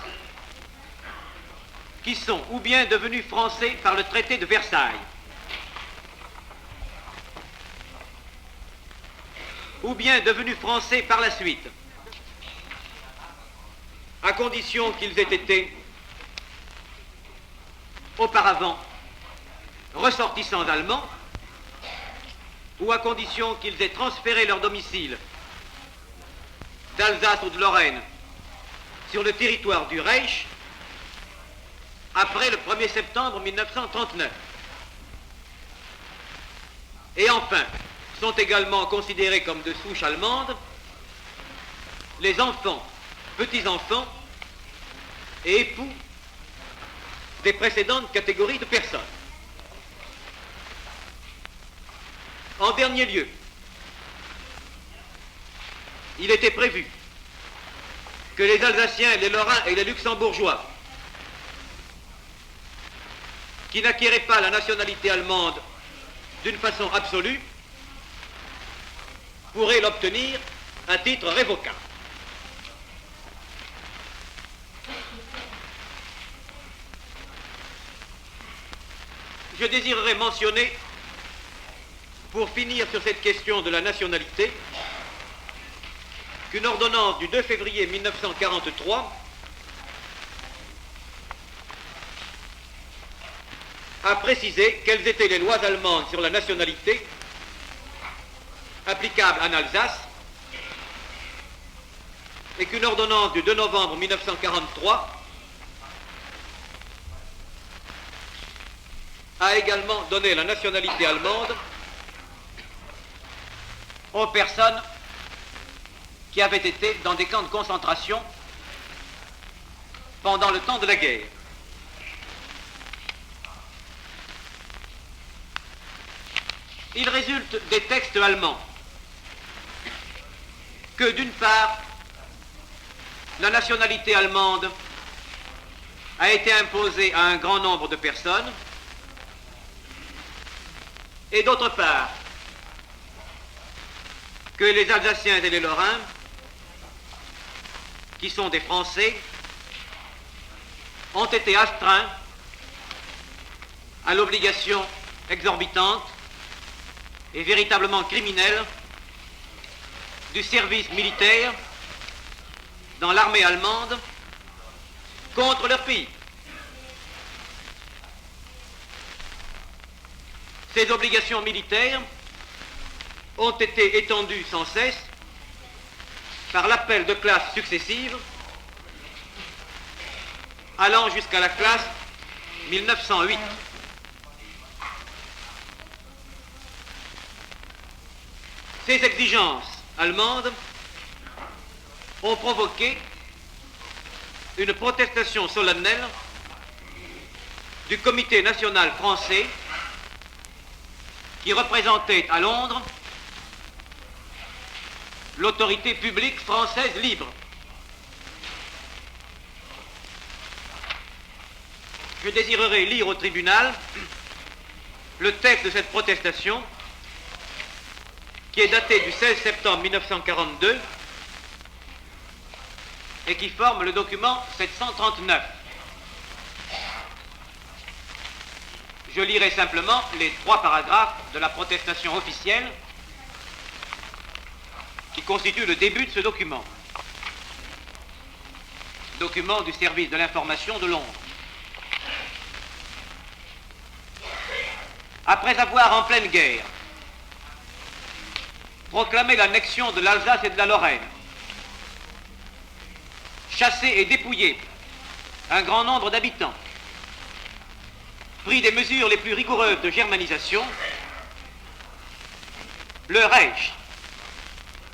qui sont ou bien devenus français par le traité de Versailles, ou bien devenus français par la suite, à condition qu'ils aient été auparavant ressortissants allemands, ou à condition qu'ils aient transféré leur domicile d'Alsace ou de Lorraine sur le territoire du Reich après le 1er septembre 1939. Et enfin, sont également considérés comme de souche allemande les enfants, petits-enfants et époux des précédentes catégories de personnes. En dernier lieu, il était prévu que les Alsaciens, les Lorrains et les Luxembourgeois qui n'acquéraient pas la nationalité allemande d'une façon absolue pourraient l'obtenir à titre révocable. Je désirerais mentionner, pour finir sur cette question de la nationalité, qu'une ordonnance du 2 février 1943 a précisé quelles étaient les lois allemandes sur la nationalité applicables en Alsace et qu'une ordonnance du 2 novembre 1943 a également donné la nationalité allemande aux personnes qui avaient été dans des camps de concentration pendant le temps de la guerre. Il résulte des textes allemands que, d'une part, la nationalité allemande a été imposée à un grand nombre de personnes, et d'autre part, que les Alsaciens et les Lorrains, qui sont des Français, ont été astreints à l'obligation exorbitante et véritablement criminelle du service militaire dans l'armée allemande contre leur pays. Ces obligations militaires ont été étendues sans cesse par l'appel de classes successives allant jusqu'à la classe 1908. Ces exigences allemandes ont provoqué une protestation solennelle du Comité national français qui représentait à Londres l'autorité publique française libre. Je désirerais lire au tribunal le texte de cette protestation qui est daté du 16 septembre 1942 et qui forme le document 739. Je lirai simplement les 3 paragraphes de la protestation officielle qui constituent le début de ce document. Document du service de l'information de Londres. Après avoir en pleine guerre proclamé l'annexion de l'Alsace et de la Lorraine, chassé et dépouillé un grand nombre d'habitants, pris des mesures les plus rigoureuses de germanisation, le Reich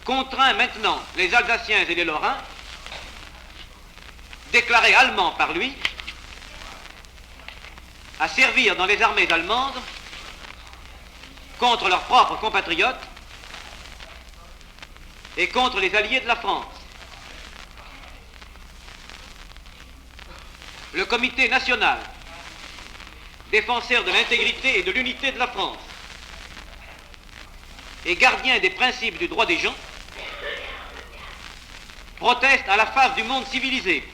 contraint maintenant les Alsaciens et les Lorrains, déclarés allemands par lui, à servir dans les armées allemandes contre leurs propres compatriotes et contre les alliés de la France. Le Comité national, défenseur de l'intégrité et de l'unité de la France, et gardien des principes du droit des gens, proteste à la face du monde civilisé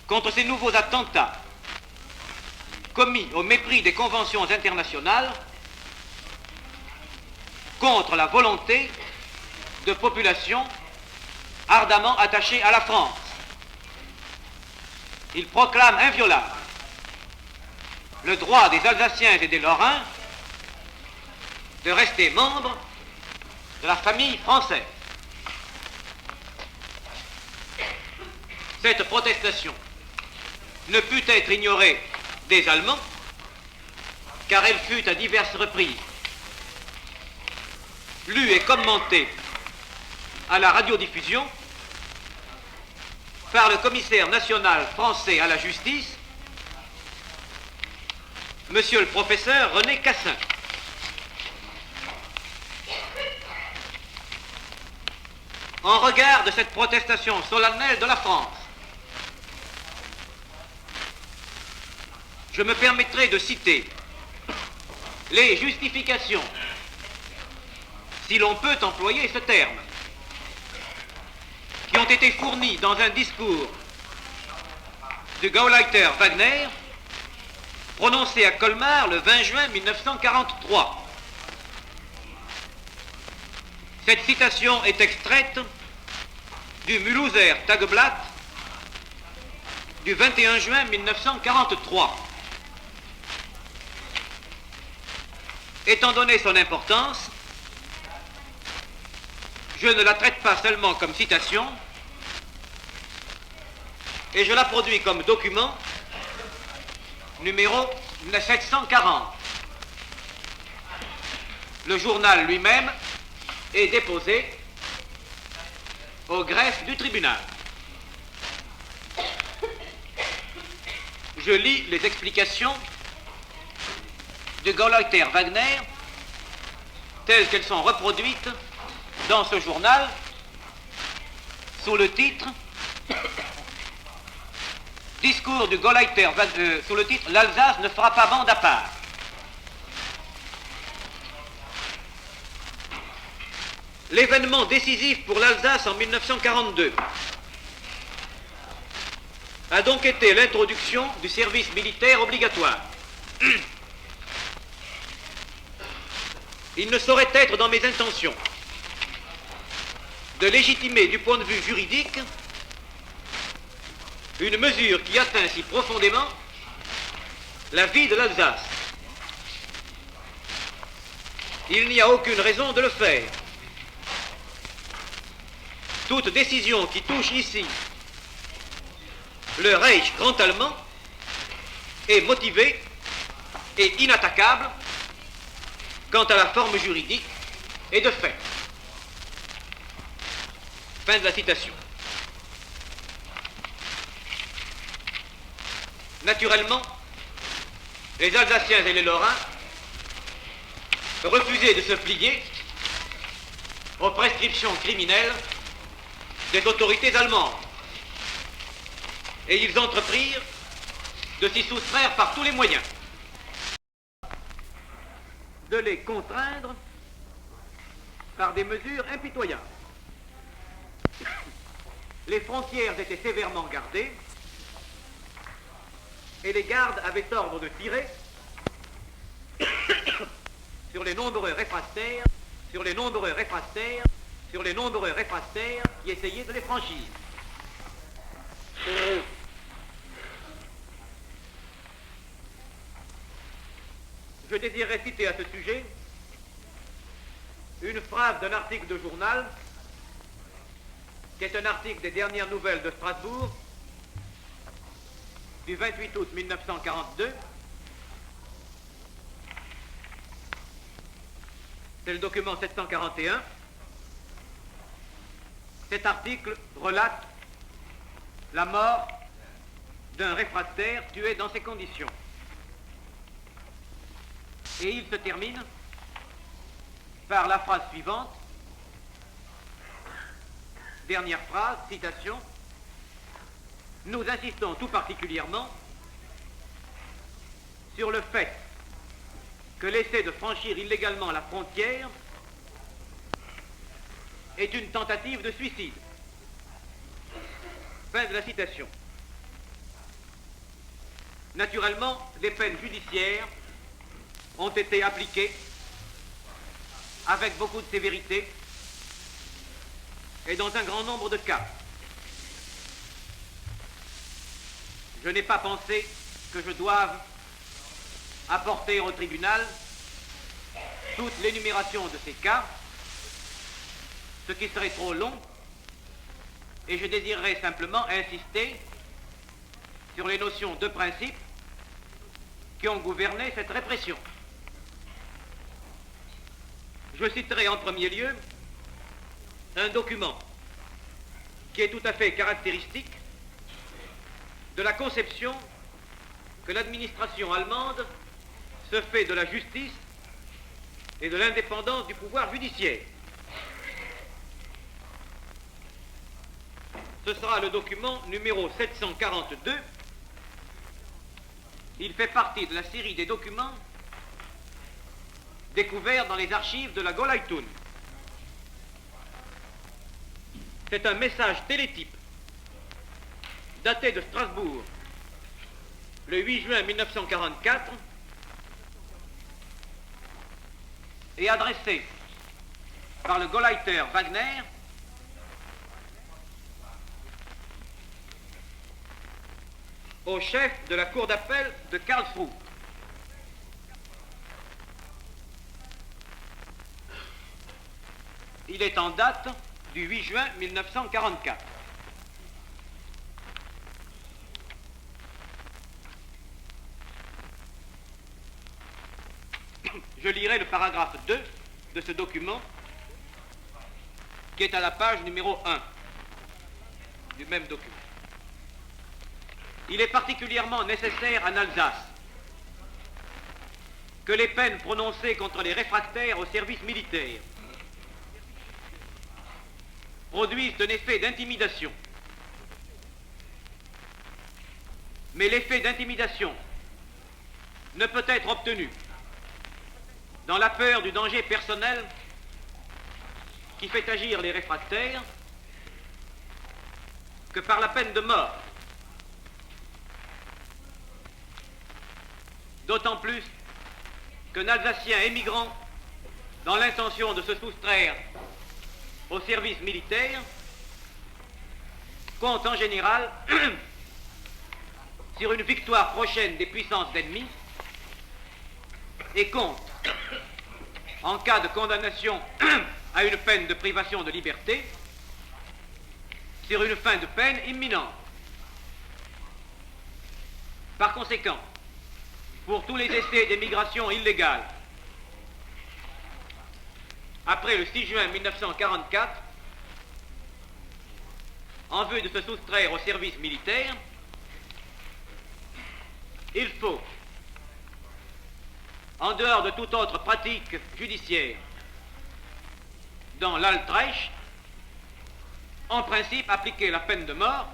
contre ces nouveaux attentats commis au mépris des conventions internationales, contre la volonté de populations ardemment attachées à la France. Il proclame inviolable le droit des Alsaciens et des Lorrains de rester membres de la famille française. Cette protestation ne put être ignorée des Allemands, car elle fut à diverses reprises lue et commentée à la radiodiffusion par le commissaire national français à la justice, monsieur le professeur René Cassin. En regard de cette protestation solennelle de la France, je me permettrai de citer les justifications, si l'on peut employer ce terme, qui ont été fournies dans un discours du Gauleiter Wagner, prononcé à Colmar le 20 juin 1943. Cette citation est extraite du Mulhouser Tageblatt du 21 juin 1943. Étant donné son importance, je ne la traite pas seulement comme citation, et je la produis comme document numéro 740. Le journal lui-même est déposé au greffe du tribunal. Je lis les explications de Gauleiter Wagner telles qu'elles sont reproduites dans ce journal sous le titre Discours du Gauleiter Wagner, sous le titre L'Alsace ne fera pas bande à part. L'événement décisif pour l'Alsace en 1942 a donc été l'introduction du service militaire obligatoire. Il ne saurait être dans mes intentions de légitimer du point de vue juridique une mesure qui atteint si profondément la vie de l'Alsace. Il n'y a aucune raison de le faire. Toute décision qui touche ici le Reich grand allemand est motivée et inattaquable quant à la forme juridique et de fait. Fin de la citation. Naturellement, les Alsaciens et les Lorrains refusaient de se plier aux prescriptions criminelles des autorités allemandes. Et ils entreprirent de s'y soustraire par tous les moyens, de les contraindre par des mesures impitoyables. Les frontières étaient sévèrement gardées et les gardes avaient ordre de tirer sur les nombreux réfractaires, qui essayaient de les franchir. Je désirerais citer à ce sujet une phrase d'un article de journal, qui est un article des dernières nouvelles de Strasbourg, du 28 août 1942. C'est le document 741. Cet article relate la mort d'un réfractaire tué dans ces conditions. Et il se termine par la phrase suivante, dernière phrase, citation: « Nous insistons tout particulièrement sur le fait que l'essai de franchir illégalement la frontière est une tentative de suicide. » Fin de la citation. Naturellement, les peines judiciaires ont été appliquées avec beaucoup de sévérité et dans un grand nombre de cas. Je n'ai pas pensé que je doive apporter au tribunal toute l'énumération de ces cas, ce qui serait trop long, et je désirerais simplement insister sur les notions de principe qui ont gouverné cette répression. Je citerai en premier lieu un document qui est tout à fait caractéristique de la conception que l'administration allemande se fait de la justice et de l'indépendance du pouvoir judiciaire. Ce sera le document numéro 742. Il fait partie de la série des documents découverts dans les archives de la Gauleitun. C'est un message télétype daté de Strasbourg le 8 juin 1944 et adressé par le Gauleiter Wagner au chef de la cour d'appel de Karlsruhe. Il est en date du 8 juin 1944. Je lirai le paragraphe 2 de ce document qui est à la page numéro 1 du même document. Il est particulièrement nécessaire en Alsace que les peines prononcées contre les réfractaires au service militaire produisent un effet d'intimidation. Mais l'effet d'intimidation ne peut être obtenu dans la peur du danger personnel qui fait agir les réfractaires que par la peine de mort. D'autant plus qu'un Alsacien émigrant dans l'intention de se soustraire au service militaire compte en général sur une victoire prochaine des puissances ennemies et compte, en cas de condamnation à une peine de privation de liberté, sur une fin de peine imminente. Par conséquent, pour tous les essais d'émigration illégale, après le 6 juin 1944, en vue de se soustraire au service militaire, il faut, en dehors de toute autre pratique judiciaire, dans l'Altreich, en principe appliquer la peine de mort,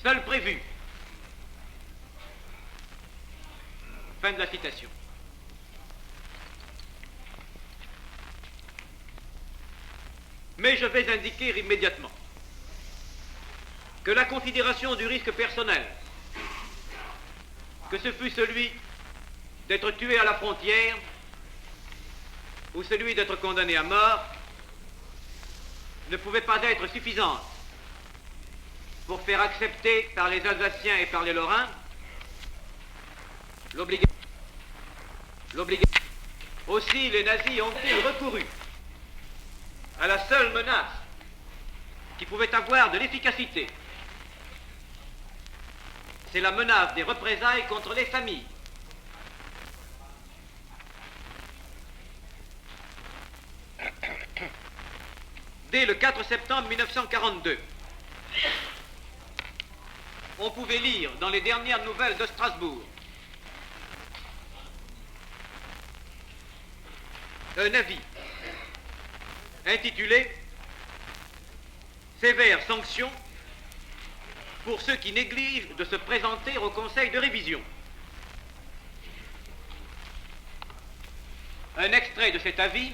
seule prévue. Fin de la citation. Mais je vais indiquer immédiatement que la considération du risque personnel, que ce fût celui d'être tué à la frontière ou celui d'être condamné à mort, ne pouvait pas être suffisante pour faire accepter par les Alsaciens et par les Lorrains l'obligation. Aussi, les nazis ont-ils recouru à la seule menace qui pouvait avoir de l'efficacité. C'est la menace des représailles contre les familles. Dès le 4 septembre 1942, on pouvait lire dans les dernières nouvelles de Strasbourg un avis intitulé « Sévères sanctions pour ceux qui négligent de se présenter au Conseil de révision ». Un extrait de cet avis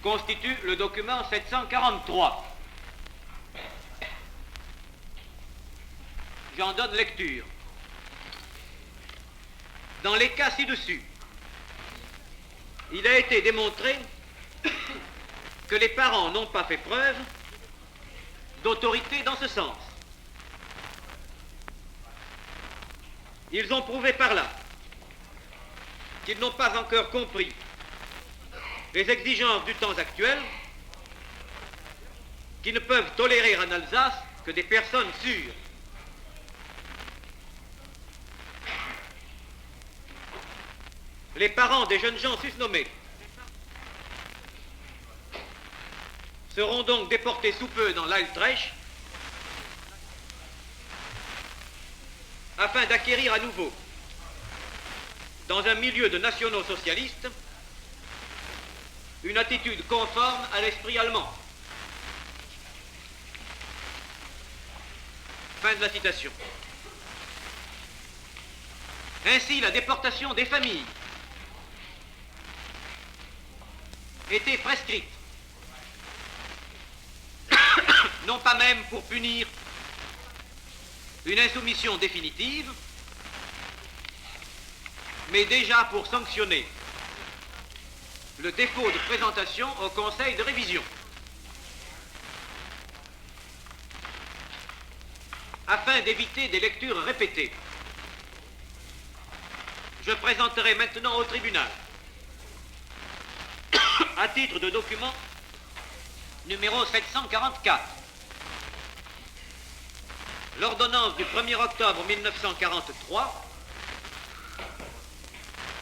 constitue le document 743. J'en donne lecture. Dans les cas ci-dessus, il a été démontré que les parents n'ont pas fait preuve d'autorité dans ce sens. Ils ont prouvé par là qu'ils n'ont pas encore compris les exigences du temps actuel, qui ne peuvent tolérer en Alsace que des personnes sûres. Les parents des jeunes gens susnommés seront donc déportés sous peu dans l'Altreich afin d'acquérir à nouveau, dans un milieu de nationaux socialistes, une attitude conforme à l'esprit allemand. Fin de la citation. Ainsi, la déportation des familles était prescrite, non pas même pour punir une insoumission définitive, mais déjà pour sanctionner le défaut de présentation au Conseil de révision. Afin d'éviter des lectures répétées, je présenterai maintenant au tribunal à titre de document numéro 744. L'ordonnance du 1er octobre 1943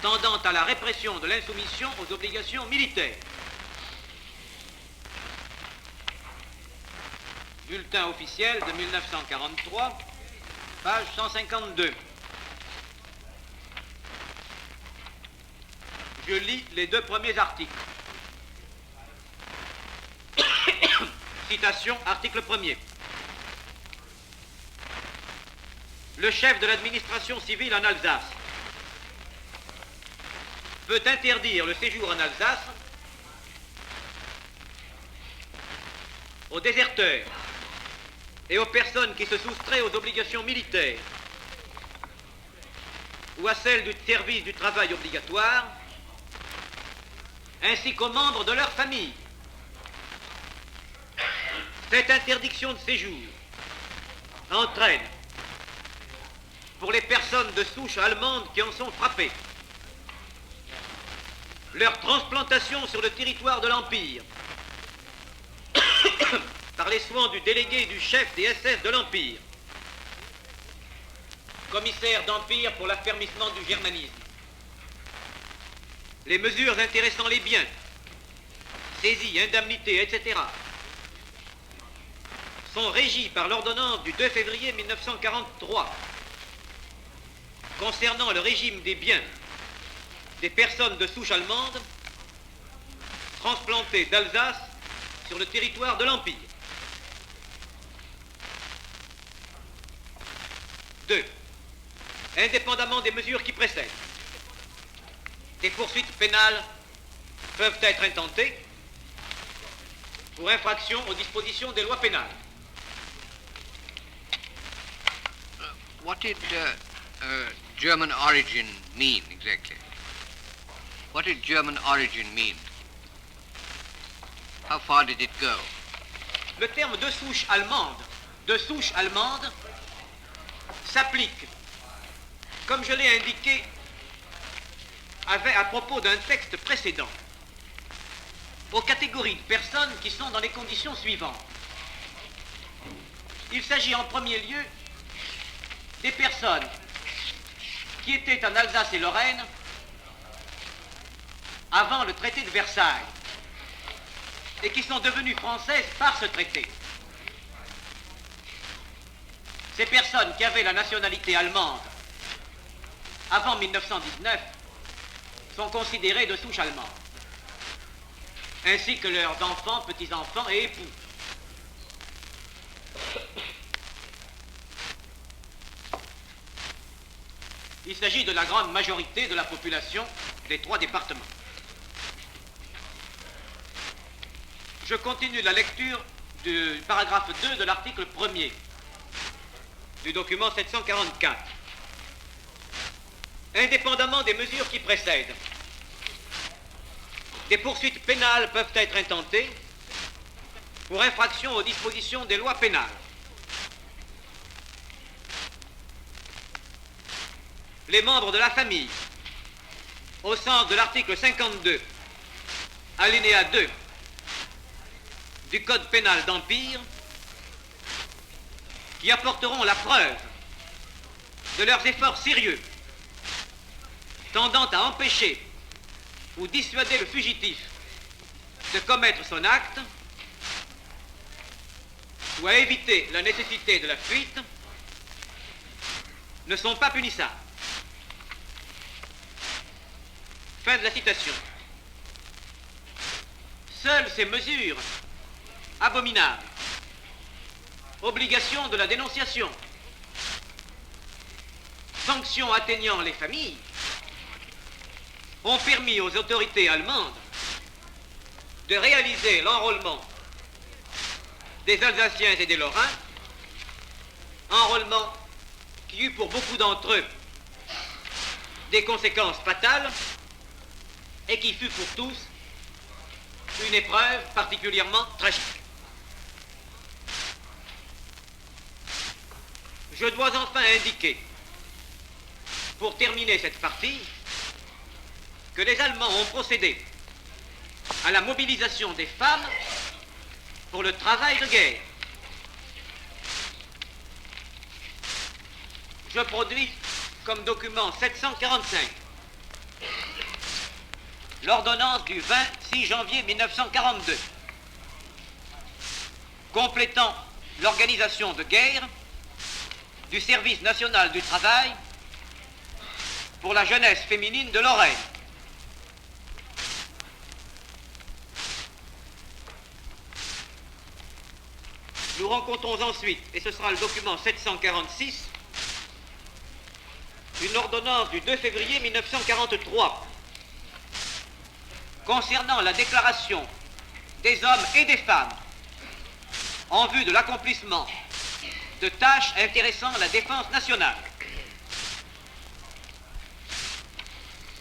tendant à la répression de l'insoumission aux obligations militaires. Bulletin officiel de 1943, page 152. Je lis les deux premiers articles. Citation, article 1er. Le chef de l'administration civile en Alsace peut interdire le séjour en Alsace aux déserteurs et aux personnes qui se soustraient aux obligations militaires ou à celles du service du travail obligatoire, ainsi qu'aux membres de leur famille. Cette interdiction de séjour entraîne, pour les personnes de souche allemande qui en sont frappées, leur transplantation sur le territoire de l'Empire par les soins du délégué et du chef des SS de l'Empire, commissaire d'Empire pour l'affermissement du germanisme. Les mesures intéressant les biens, saisies, indemnités, etc., sont régies par l'ordonnance du 2 février 1943 concernant le régime des biens des personnes de souche allemande transplantées d'Alsace sur le territoire de l'Empire. 2. Indépendamment des mesures qui précèdent, des poursuites pénales peuvent être intentées pour infraction aux dispositions des lois pénales. What did German origin mean exactly? What did German origin mean? How far did it go? Le terme de souche allemande, s'applique, comme je l'ai indiqué à propos d'un texte précédent, aux catégories de personnes qui sont dans les conditions suivantes. Il s'agit en premier lieu des personnes qui étaient en Alsace et Lorraine avant le traité de Versailles et qui sont devenues françaises par ce traité. Ces personnes qui avaient la nationalité allemande avant 1919 sont considérées de souche allemande, ainsi que leurs enfants, petits-enfants et époux. Il s'agit de la grande majorité de la population des 3 départements. Je continue la lecture du paragraphe 2 de l'article 1er du document 744. Indépendamment des mesures qui précèdent, des poursuites pénales peuvent être intentées pour infraction aux dispositions des lois pénales. Les membres de la famille, au sens de l'article 52, alinéa 2 du Code pénal d'Empire, qui apporteront la preuve de leurs efforts sérieux tendant à empêcher ou dissuader le fugitif de commettre son acte ou à éviter la nécessité de la fuite, ne sont pas punissables. Fin de la citation. Seules ces mesures abominables, obligation de la dénonciation, sanctions atteignant les familles, ont permis aux autorités allemandes de réaliser l'enrôlement des Alsaciens et des Lorrains, enrôlement qui eut pour beaucoup d'entre eux des conséquences fatales et qui fut pour tous une épreuve particulièrement tragique. Je dois enfin indiquer, pour terminer cette partie, que les Allemands ont procédé à la mobilisation des femmes pour le travail de guerre. Je produis comme document 745 l'ordonnance du 26 janvier 1942 complétant l'organisation de guerre du service national du travail pour la jeunesse féminine de Lorraine. Nous rencontrons ensuite, et ce sera le document 746, une ordonnance du 2 février 1943 concernant la déclaration des hommes et des femmes en vue de l'accomplissement de tâches intéressant la défense nationale.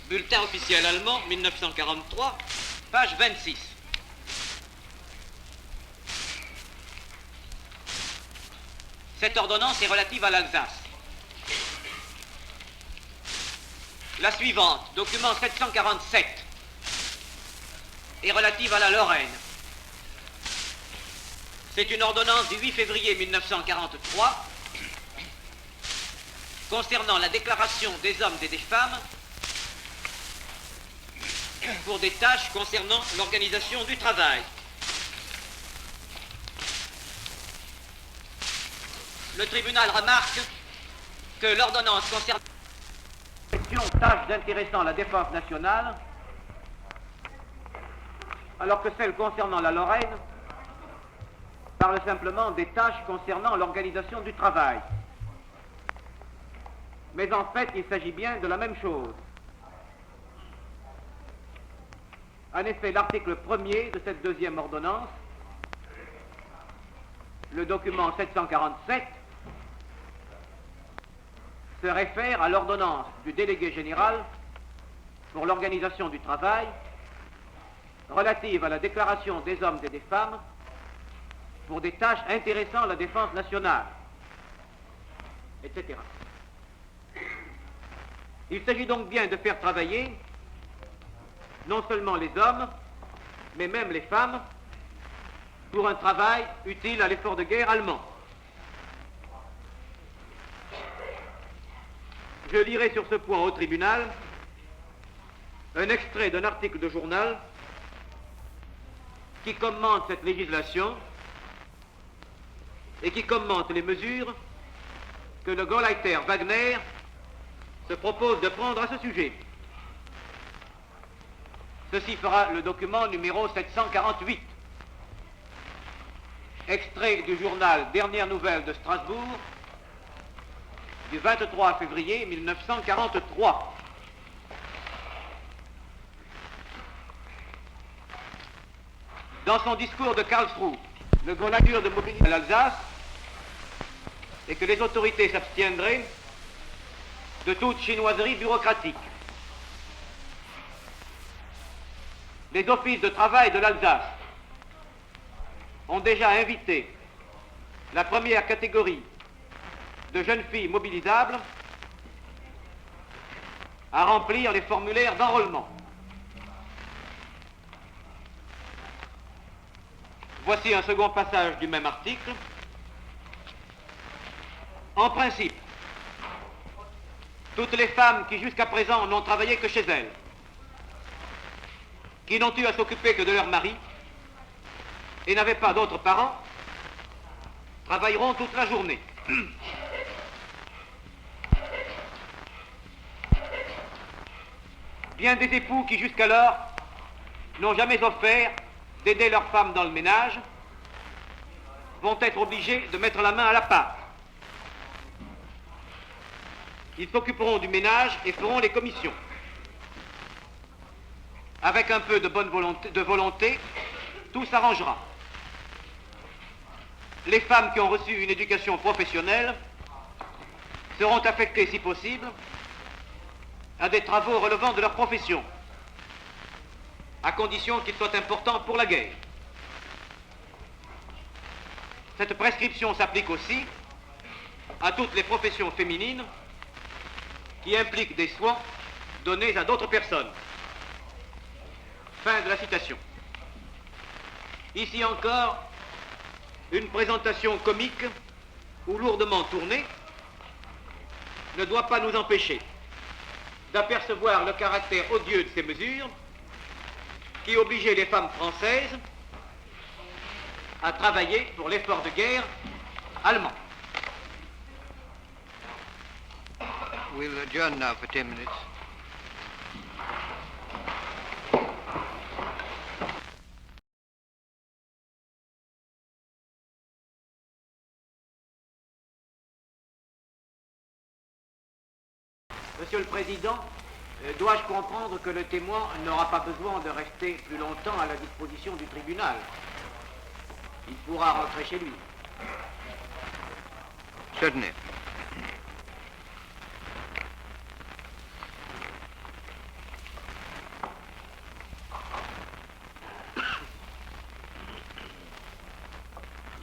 Bulletin officiel allemand, 1943, page 26. Cette ordonnance est relative à l'Alsace. La suivante, document 747, est relative à la Lorraine. C'est une ordonnance du 8 février 1943 concernant la déclaration des hommes et des femmes pour des tâches concernant l'organisation du travail. Le tribunal remarque que l'ordonnance concernant tâches intéressant la défense nationale, alors que celle concernant la Lorraine parle simplement des tâches concernant l'organisation du travail. Mais en fait, il s'agit bien de la même chose. En effet, l'article 1er de cette deuxième ordonnance, le document 747, se réfère à l'ordonnance du délégué général pour l'organisation du travail relative à la déclaration des hommes et des femmes pour des tâches intéressant la défense nationale, etc. Il s'agit donc bien de faire travailler non seulement les hommes, mais même les femmes, pour un travail utile à l'effort de guerre allemand. Je lirai sur ce point au tribunal un extrait d'un article de journal qui commente cette législation et qui commente les mesures que le Gauleiter Wagner se propose de prendre à ce sujet. Ceci fera le document numéro 748. Extrait du journal Dernières Nouvelles de Strasbourg du 23 février 1943. Dans son discours de Karlsruhe, le Gauleiter de mobiliser l'Alsace et que les autorités s'abstiendraient de toute chinoiserie bureaucratique. Les offices de travail de l'Alsace ont déjà invité la première catégorie de jeunes filles mobilisables à remplir les formulaires d'enrôlement. Voici un second passage du même article. En principe, toutes les femmes qui jusqu'à présent n'ont travaillé que chez elles, qui n'ont eu à s'occuper que de leur mari et n'avaient pas d'autres parents, travailleront toute la journée. Bien des époux qui jusqu'alors n'ont jamais offert d'aider leurs femmes dans le ménage vont être obligés de mettre la main à la pâte. Ils s'occuperont du ménage et feront les commissions. Avec un peu de bonne volonté, tout s'arrangera. Les femmes qui ont reçu une éducation professionnelle seront affectées, si possible, à des travaux relevant de leur profession, à condition qu'ils soient importants pour la guerre. Cette prescription s'applique aussi à toutes les professions féminines qui impliquent des soins donnés à d'autres personnes. Fin de la citation. Ici encore, une présentation comique ou lourdement tournée ne doit pas nous empêcher d'apercevoir le caractère odieux de ces mesures qui obligeaient les femmes françaises à travailler pour l'effort de guerre allemand. We'll adjourn now for 10 minutes. Monsieur le Président, dois-je comprendre que le témoin n'aura pas besoin de rester plus longtemps à la disposition du tribunal? Il pourra rentrer chez lui. Certainly.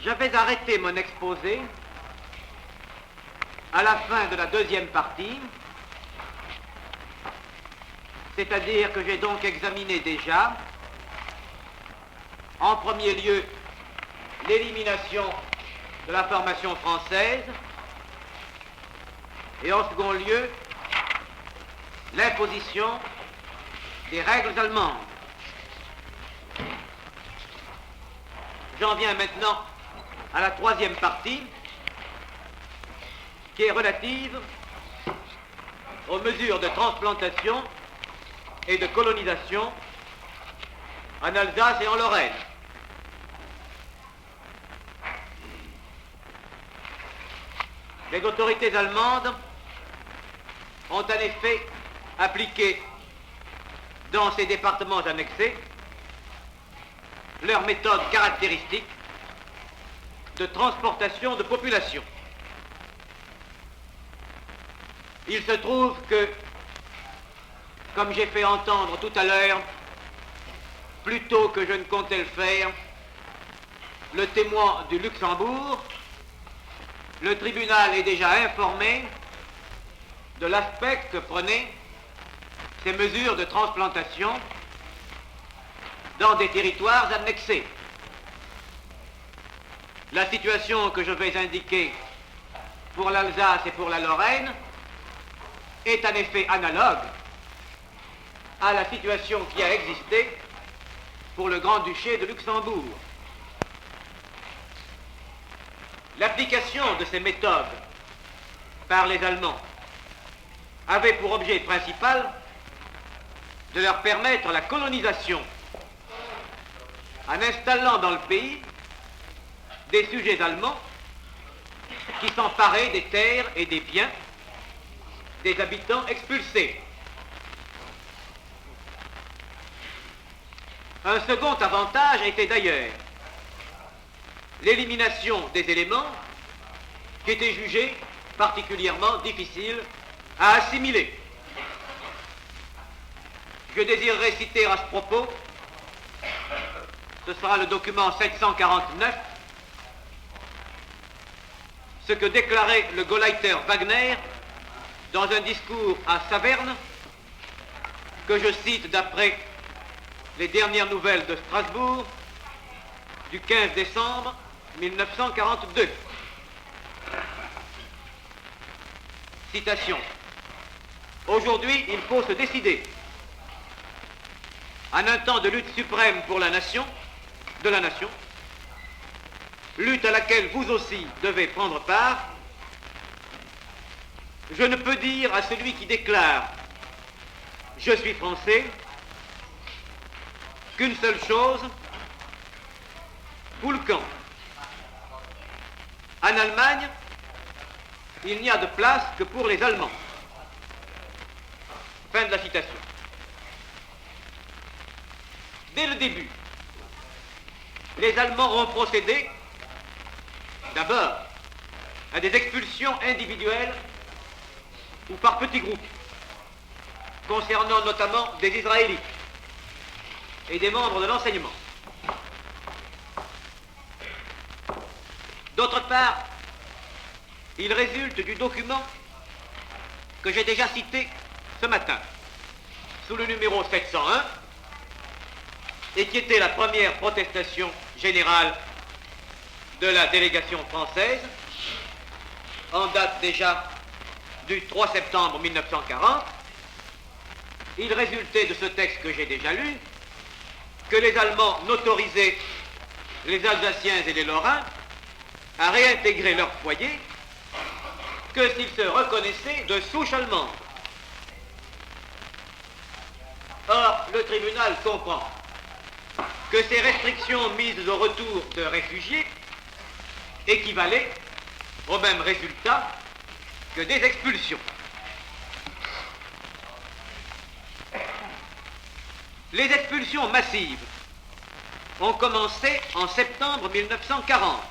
J'avais arrêté mon exposé à la fin de la deuxième partie, c'est-à-dire que j'ai donc examiné déjà, en premier lieu, l'élimination de la formation française et en second lieu, l'imposition des règles allemandes. J'en viens maintenant à la troisième partie, qui est relative aux mesures de transplantation et de colonisation en Alsace et en Lorraine. Les autorités allemandes ont en effet appliqué dans ces départements annexés leur méthode caractéristique de transportation de population. Il se trouve que, comme j'ai fait entendre tout à l'heure, plutôt que je ne comptais le faire, le témoin du Luxembourg, le tribunal est déjà informé de l'aspect que prenaient ces mesures de transplantation dans des territoires annexés. La situation que je vais indiquer pour l'Alsace et pour la Lorraine est en effet analogue à la situation qui a existé pour le Grand-Duché de Luxembourg. L'application de ces méthodes par les Allemands avait pour objet principal de leur permettre la colonisation en installant dans le pays des sujets allemands qui s'emparaient des terres et des biens des habitants expulsés. Un second avantage était d'ailleurs l'élimination des éléments qui étaient jugés particulièrement difficiles à assimiler. Je désirerais citer à ce propos, ce sera le document 749, ce que déclarait le Gauleiter Wagner dans un discours à Saverne, que je cite d'après les dernières nouvelles de Strasbourg, du 15 décembre 1942. Citation. Aujourd'hui, il faut se décider. En un temps de lutte suprême pour la nation, de la nation, lutte à laquelle vous aussi devez prendre part, je ne peux dire à celui qui déclare « Je suis français » qu'une seule chose, pour le camp. En Allemagne, il n'y a de place que pour les Allemands. Fin de la citation. Dès le début, les Allemands ont procédé d'abord à des expulsions individuelles ou par petits groupes, concernant notamment des Israélites et des membres de l'enseignement. D'autre part, il résulte du document que j'ai déjà cité ce matin, sous le numéro 701, et qui était la première protestation général de la délégation française, en date déjà du 3 septembre 1940, il résultait de ce texte que j'ai déjà lu que les Allemands n'autorisaient les Alsaciens et les Lorrains à réintégrer leur foyer que s'ils se reconnaissaient de souche allemande. Or, le tribunal comprend que ces restrictions mises au retour de réfugiés équivalaient au même résultat que des expulsions. Les expulsions massives ont commencé en septembre 1940.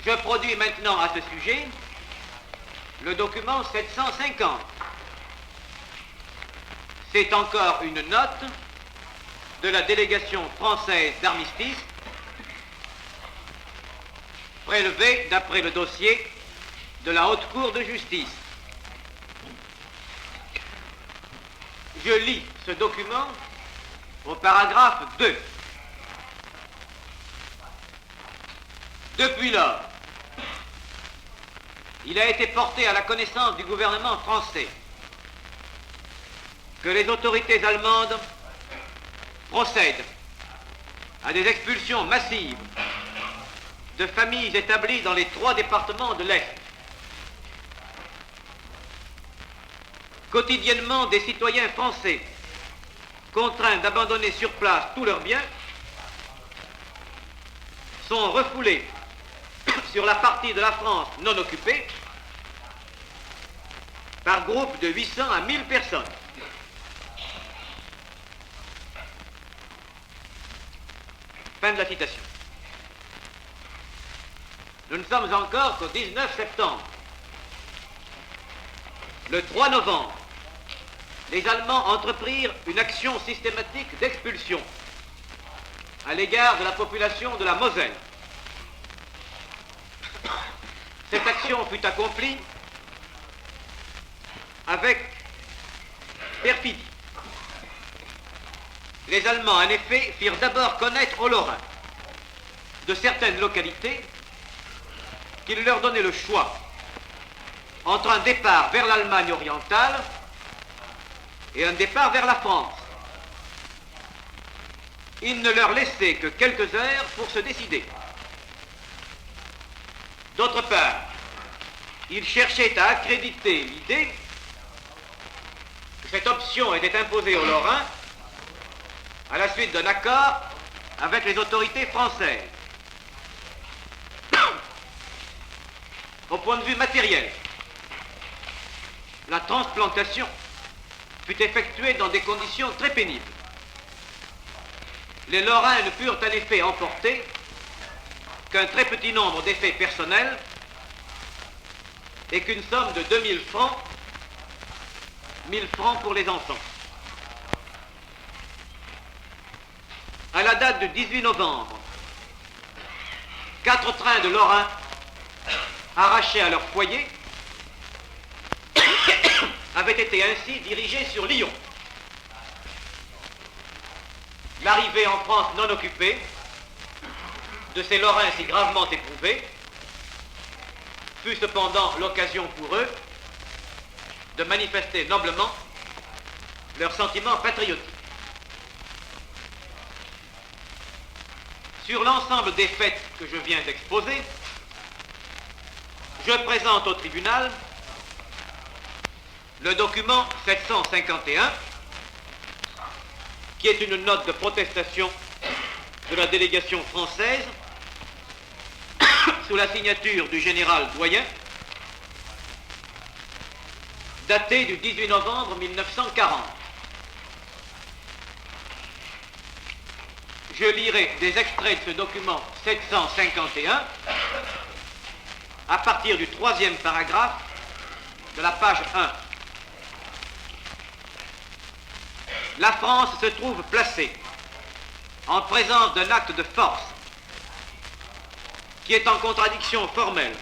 Je produis maintenant à ce sujet le document 750. C'est encore une note de la délégation française d'armistice prélevée d'après le dossier de la Haute Cour de justice. Je lis ce document au paragraphe 2. Depuis lors, il a été porté à la connaissance du gouvernement français que les autorités allemandes procèdent à des expulsions massives de familles établies dans les 3 départements de l'Est. Quotidiennement, des citoyens français contraints d'abandonner sur place tous leurs biens sont refoulés sur la partie de la France non occupée par groupe de 800 à 1000 personnes. Fin de la citation. Nous ne sommes encore qu'au 19 septembre. Le 3 novembre, les Allemands entreprirent une action systématique d'expulsion à l'égard de la population de la Moselle. Cette action fut accomplie avec perfidie. Les Allemands, en effet, firent d'abord connaître aux Lorrains de certaines localités qu'ils leur donnaient le choix entre un départ vers l'Allemagne orientale et un départ vers la France. Ils ne leur laissaient que quelques heures pour se décider. D'autre part, ils cherchaient à accréditer l'idée que cette option était imposée aux Lorrains à la suite d'un accord avec les autorités françaises. Au point de vue matériel, la transplantation fut effectuée dans des conditions très pénibles. Les Lorrains ne purent en effet emporter qu'un très petit nombre d'effets personnels et qu'une somme de 2000 francs, 1000 francs pour les enfants. À la date du 18 novembre, 4 trains de Lorrains arrachés à leur foyer avaient été ainsi dirigés sur Lyon. L'arrivée en France non occupée de ces Lorrains si gravement éprouvés fut cependant l'occasion pour eux de manifester noblement leurs sentiments patriotiques. Sur l'ensemble des faits que je viens d'exposer, je présente au tribunal le document 751, qui est une note de protestation de la délégation française sous la signature du général Doyen, datée du 18 novembre 1940. Je lirai des extraits de ce document 751 à partir du 3e paragraphe de la page 1. La France se trouve placée en présence d'un acte de force qui est en contradiction formelle,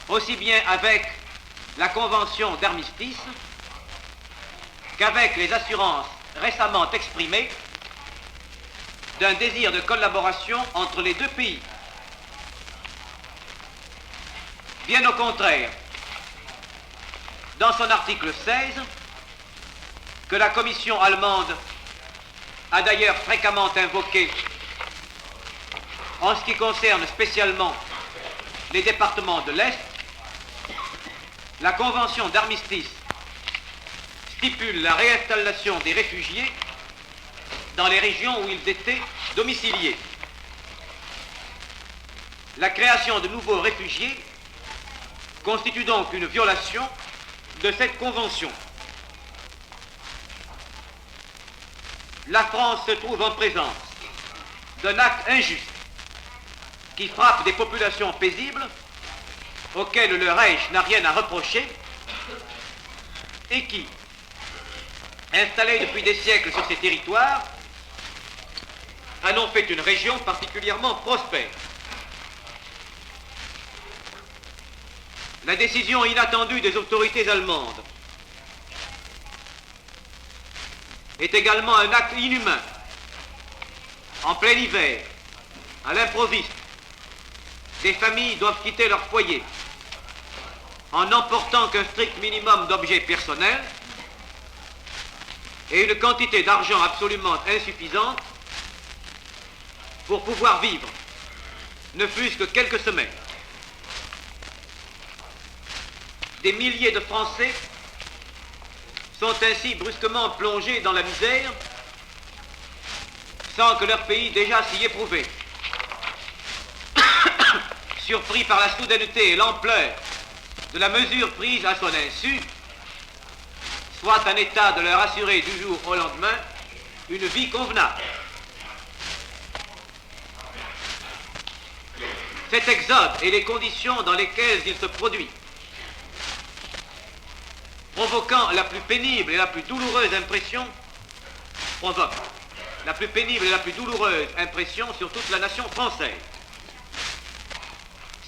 aussi bien avec la convention d'armistice qu'avec les assurances récemment exprimé d'un désir de collaboration entre les deux pays. Bien au contraire, dans son article 16, que la Commission allemande a d'ailleurs fréquemment invoqué en ce qui concerne spécialement les départements de l'Est, la Convention d'armistice stipule la réinstallation des réfugiés dans les régions où ils étaient domiciliés. La création de nouveaux réfugiés constitue donc une violation de cette convention. La France se trouve en présence d'un acte injuste qui frappe des populations paisibles auxquelles le Reich n'a rien à reprocher et qui, installées depuis des siècles sur ces territoires, en ont fait une région particulièrement prospère. La décision inattendue des autorités allemandes est également un acte inhumain. En plein hiver, à l'improviste, des familles doivent quitter leur foyer en n'emportant qu'un strict minimum d'objets personnels et une quantité d'argent absolument insuffisante pour pouvoir vivre, ne fût-ce que quelques semaines. Des milliers de Français sont ainsi brusquement plongés dans la misère sans que leur pays déjà s'y éprouvé. Surpris par la soudaineté et l'ampleur de la mesure prise à son insu, soit en état de leur assurer du jour au lendemain une vie convenable. Cet exode et les conditions dans lesquelles il se produit, provoquant la plus pénible et la plus douloureuse impression, provoque la plus pénible et la plus douloureuse impression sur toute la nation française.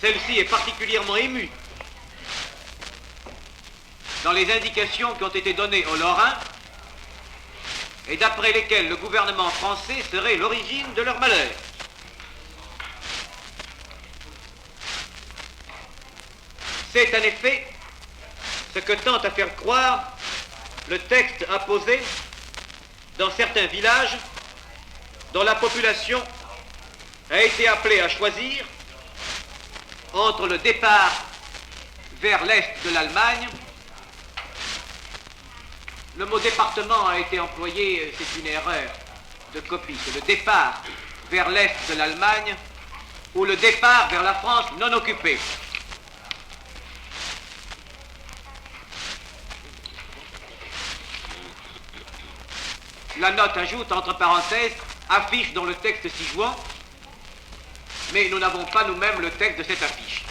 Celle-ci est particulièrement émue dans les indications qui ont été données aux Lorrains et d'après lesquelles le gouvernement français serait l'origine de leur malheur. C'est en effet ce que tente à faire croire le texte apposé dans certains villages dont la population a été appelée à choisir entre le départ vers l'est de l'Allemagne. Le mot département a été employé, c'est une erreur de copie, c'est le départ vers l'est de l'Allemagne ou le départ vers la France non occupée. La note ajoute, entre parenthèses, affiche dans le texte ci-joint, mais nous n'avons pas nous-mêmes le texte de cette affiche.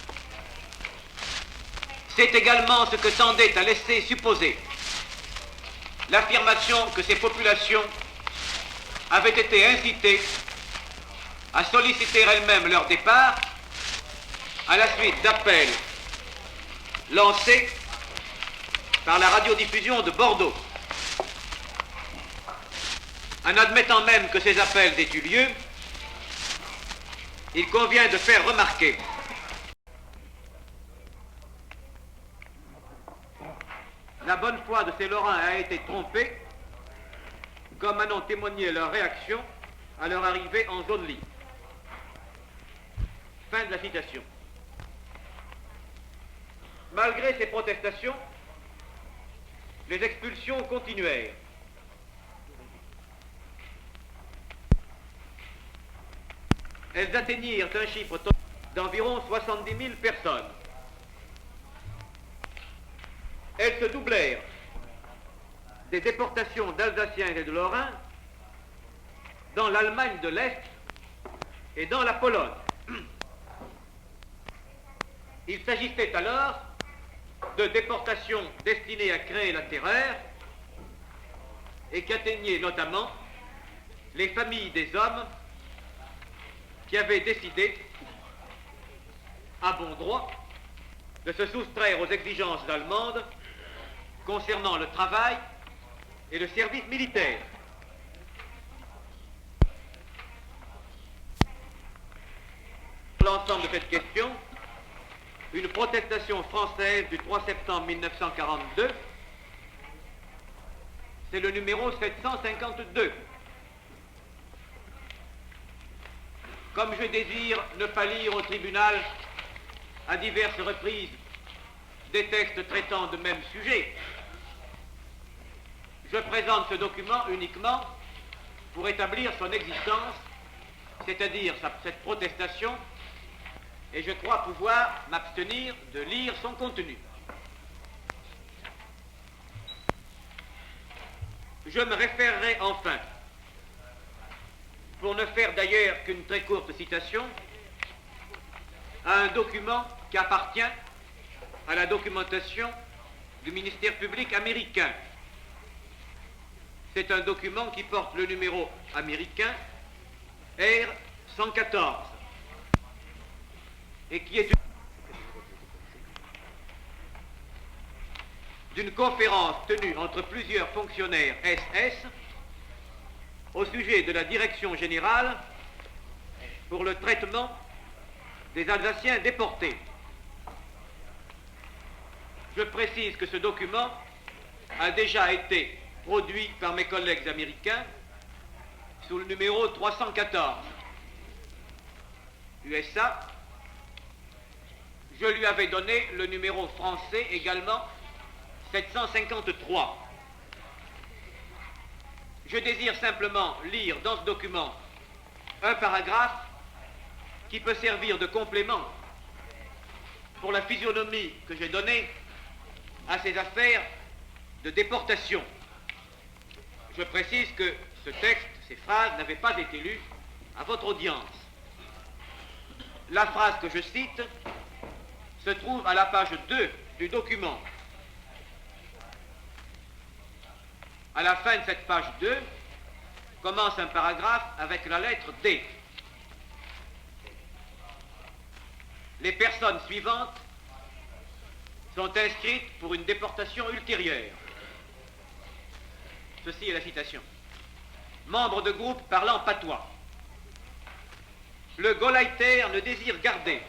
C'est également ce que tendait à laisser supposer l'affirmation que ces populations avaient été incitées à solliciter elles-mêmes leur départ à la suite d'appels lancés par la radiodiffusion de Bordeaux. En admettant même que ces appels aient eu lieu, il convient de faire remarquer la bonne foi de ces Lorrains a été trompée, comme en ont témoigné leur réaction à leur arrivée en zone libre. Fin de la citation. Malgré ces protestations, les expulsions continuèrent. Elles atteignirent un chiffre total d'environ 70 000 personnes. Elles se doublèrent des déportations d'Alsaciens et de Lorrains dans l'Allemagne de l'Est et dans la Pologne. Il s'agissait alors de déportations destinées à créer la terreur et qui atteignaient notamment les familles des hommes qui avaient décidé, à bon droit, de se soustraire aux exigences allemandes concernant le travail et le service militaire. l'ensemble de cette question une protestation française du 3 septembre 1942. C'est le numéro 752. Comme je désire ne pas lire au tribunal à diverses reprises des textes traitant de même sujet, je présente ce document uniquement pour établir son existence, c'est-à-dire cette protestation, et je crois pouvoir m'abstenir de lire son contenu. Je me référerai enfin, pour ne faire d'ailleurs qu'une très courte citation, à un document qui appartient à la documentation du ministère public américain. C'est un document qui porte le numéro américain R114 et qui est d'une conférence tenue entre plusieurs fonctionnaires SS au sujet de la Direction générale pour le traitement des Alsaciens déportés. Je précise que ce document a déjà été produit par mes collègues américains sous le numéro 314. USA, je lui avais donné le numéro français également 753. Je désire simplement lire dans ce document un paragraphe qui peut servir de complément pour la physionomie que j'ai donnée à ces affaires de déportation. Je précise que ce texte, ces phrases, n'avaient pas été lues à votre audience. La phrase que je cite se trouve à la page 2 du document. À la fin de cette page 2, commence un paragraphe avec la lettre D. Les personnes suivantes sont inscrites pour une déportation ultérieure. Ceci est la citation. Membres de groupe parlant patois. Le Gauleiter ne désire garder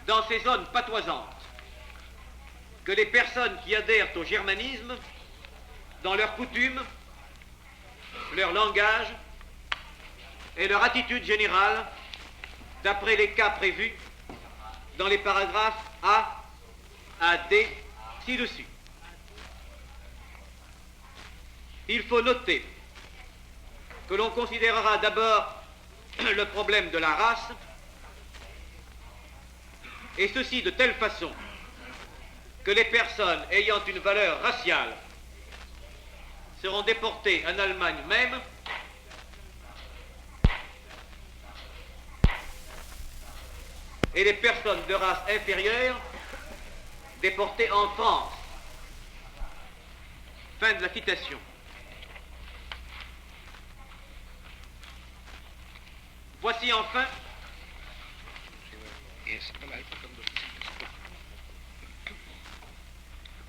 dans ces zones patoisantes que les personnes qui adhèrent au germanisme dans leurs coutumes, leur langage et leur attitude générale d'après les cas prévus dans les paragraphes A à D ci-dessus. Il faut noter que l'on considérera d'abord le problème de la race, et ceci de telle façon que les personnes ayant une valeur raciale seront déportées en Allemagne même, et les personnes de race inférieure déportées en France. Fin de la citation. Voici enfin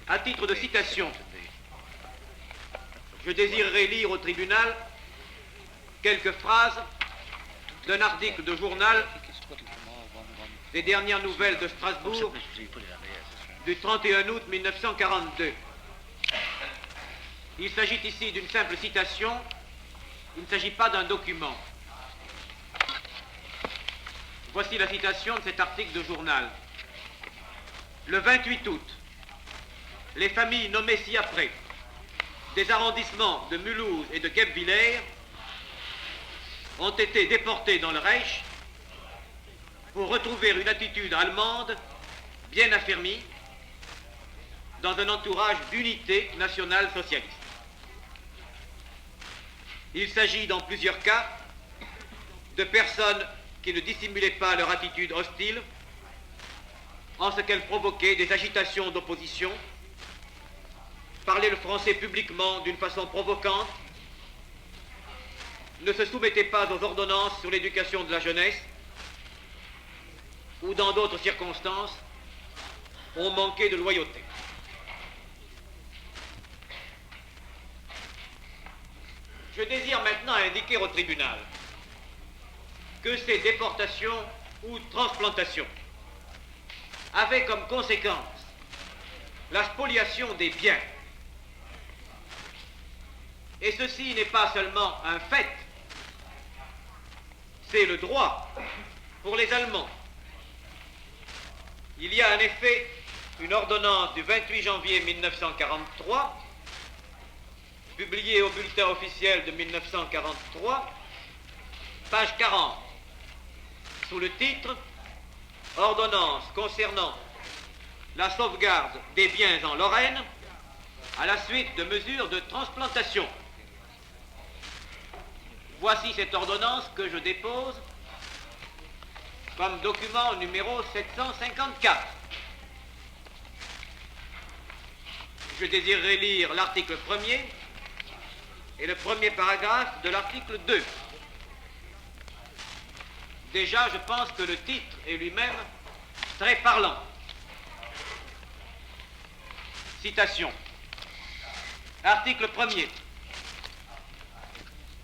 à titre de citation, je désirerais lire au tribunal quelques phrases d'un article de journal des dernières nouvelles de Strasbourg du 31 août 1942. Il s'agit ici d'une simple citation, il ne s'agit pas d'un document. Voici la citation de cet article de journal. Le 28 août, les familles nommées ci-après des arrondissements de Mulhouse et de Guebwiller ont été déportées dans le Reich pour retrouver une attitude allemande bien affermie dans un entourage d'unité nationale socialiste. Il s'agit dans plusieurs cas de personnes qui ne dissimulaient pas leur attitude hostile en ce qu'elle provoquait des agitations d'opposition, parlaient le français publiquement d'une façon provocante, ne se soumettaient pas aux ordonnances sur l'éducation de la jeunesse, ou dans d'autres circonstances, ont manqué de loyauté. Je désire maintenant indiquer au tribunal que ces déportations ou transplantation avait comme conséquence la spoliation des biens. Et ceci n'est pas seulement un fait, c'est le droit pour les Allemands. Il y a en effet une ordonnance du 28 janvier 1943, publiée au bulletin officiel de 1943, page 40, sous le titre « Ordonnance concernant la sauvegarde des biens en Lorraine à la suite de mesures de transplantation ». Voici cette ordonnance que je dépose comme document numéro 754. Je désirerais lire l'article 1er et le premier paragraphe de l'article 2. Déjà, je pense que le titre est lui-même très parlant. Citation. Article 1er.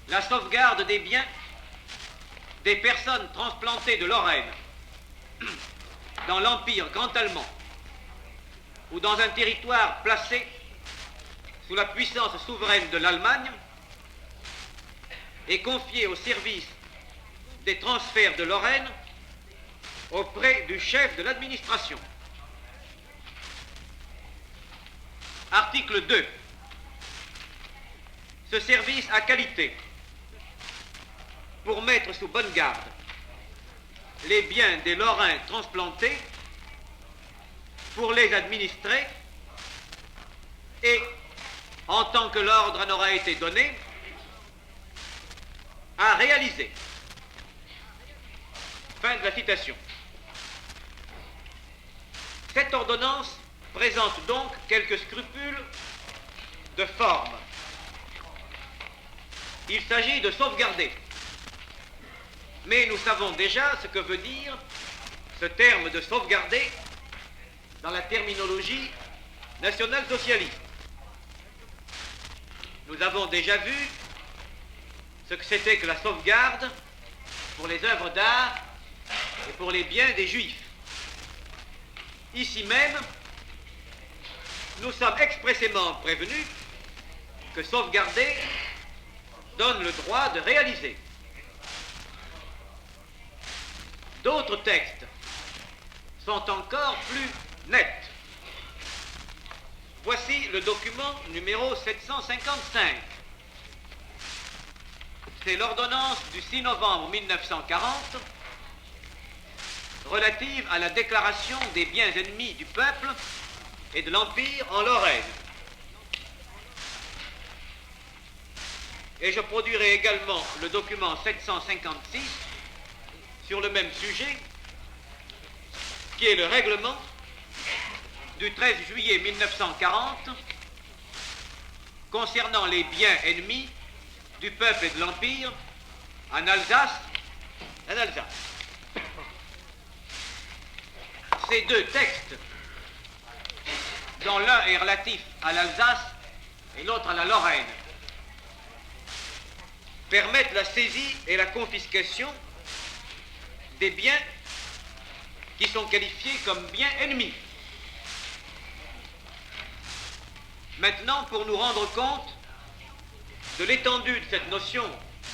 La sauvegarde des biens des personnes transplantées de Lorraine dans l'Empire grand allemand ou dans un territoire placé sous la puissance souveraine de l'Allemagne est confiée au service des transferts de Lorraine auprès du chef de l'administration. Article 2. Ce service a qualité pour mettre sous bonne garde les biens des Lorrains transplantés, pour les administrer et, en tant que l'ordre en aura été donné, à réaliser. Fin de la citation. Cette ordonnance présente donc quelques scrupules de forme. Il s'agit de sauvegarder. Mais nous savons déjà ce que veut dire ce terme de sauvegarder dans la terminologie nationale-socialiste. Nous avons déjà vu ce que c'était que la sauvegarde pour les œuvres d'art et pour les biens des Juifs. Ici même, nous sommes expressément prévenus que sauvegarder donne le droit de réaliser. D'autres textes sont encore plus nets. Voici le document numéro 755. C'est l'ordonnance du 6 novembre 1940 relative à la déclaration des biens ennemis du peuple et de l'Empire en Lorraine. Et je produirai également le document 756 sur le même sujet, qui est le règlement du 13 juillet 1940 concernant les biens ennemis du peuple et de l'Empire en Alsace. Ces deux textes, dont l'un est relatif à l'Alsace et l'autre à la Lorraine, permettent la saisie et la confiscation des biens qui sont qualifiés comme biens ennemis. Maintenant, pour nous rendre compte de l'étendue de cette notion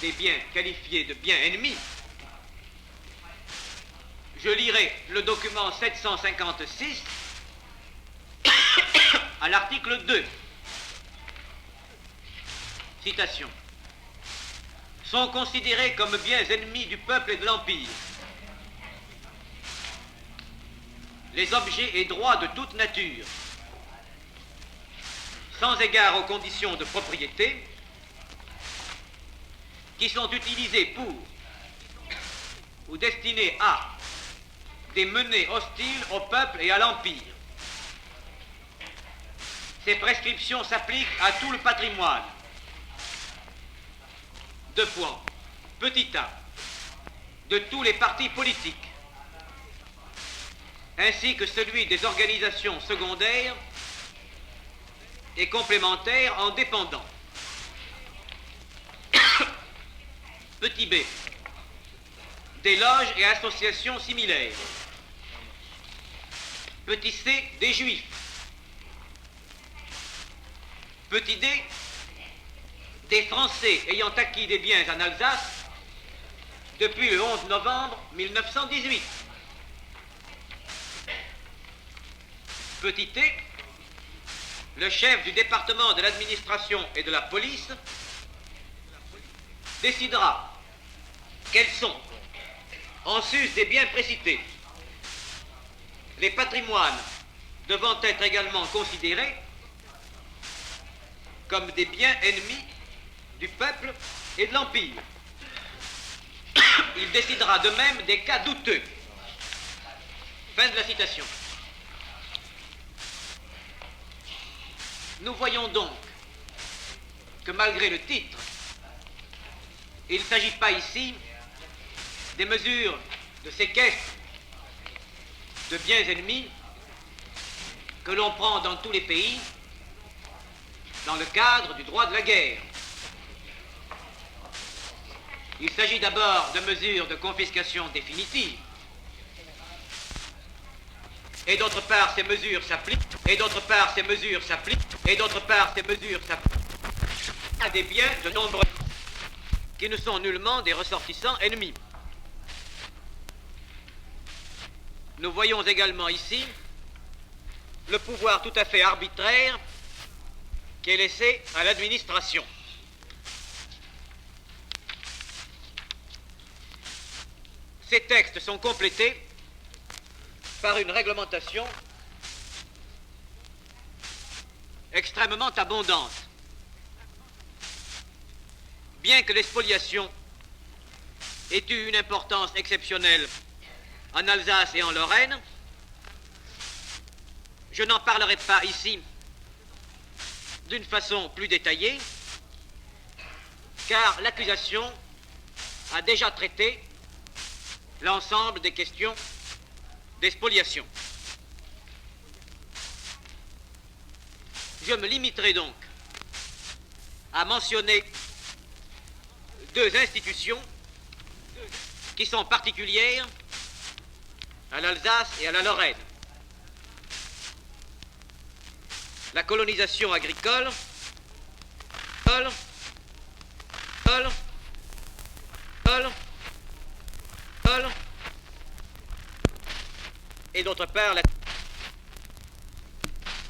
des biens qualifiés de biens ennemis, je lirai le document 756 à l'article 2. Citation. Sont considérés comme biens ennemis du peuple et de l'Empire les objets et droits de toute nature, sans égard aux conditions de propriété, qui sont utilisés pour ou destinés à des menées hostiles au peuple et à l'Empire. Ces prescriptions s'appliquent à tout le patrimoine. Deux points. Petit a. De tous les partis politiques, ainsi que celui des organisations secondaires et complémentaires en dépendant. Petit b. des loges et associations similaires. Petit c, des juifs. Petit d, des Français ayant acquis des biens en Alsace depuis le 11 novembre 1918. Petit t, le chef du département de l'administration et de la police décidera quels sont, en sus des biens précités, les patrimoines devant être également considérés comme des biens ennemis du peuple et de l'Empire. Il décidera de même des cas douteux. Fin de la citation. Nous voyons donc que malgré le titre, il ne s'agit pas ici des mesures de séquestre de biens ennemis que l'on prend dans tous les pays dans le cadre du droit de la guerre. Il s'agit d'abord de mesures de confiscation définitive. Et d'autre part, ces mesures s'appliquent, à des biens de nombreux qui ne sont nullement des ressortissants ennemis. Nous voyons également ici le pouvoir tout à fait arbitraire qui est laissé à l'administration. Ces textes sont complétés par une réglementation extrêmement abondante. Bien que les spoliations aient eu une importance exceptionnelle en Alsace et en Lorraine, je n'en parlerai pas ici d'une façon plus détaillée, car l'accusation a déjà traité l'ensemble des questions des spoliations. Je me limiterai donc à mentionner deux institutions qui sont particulières à l'Alsace et à la Lorraine. La colonisation agricole, et d'autre part,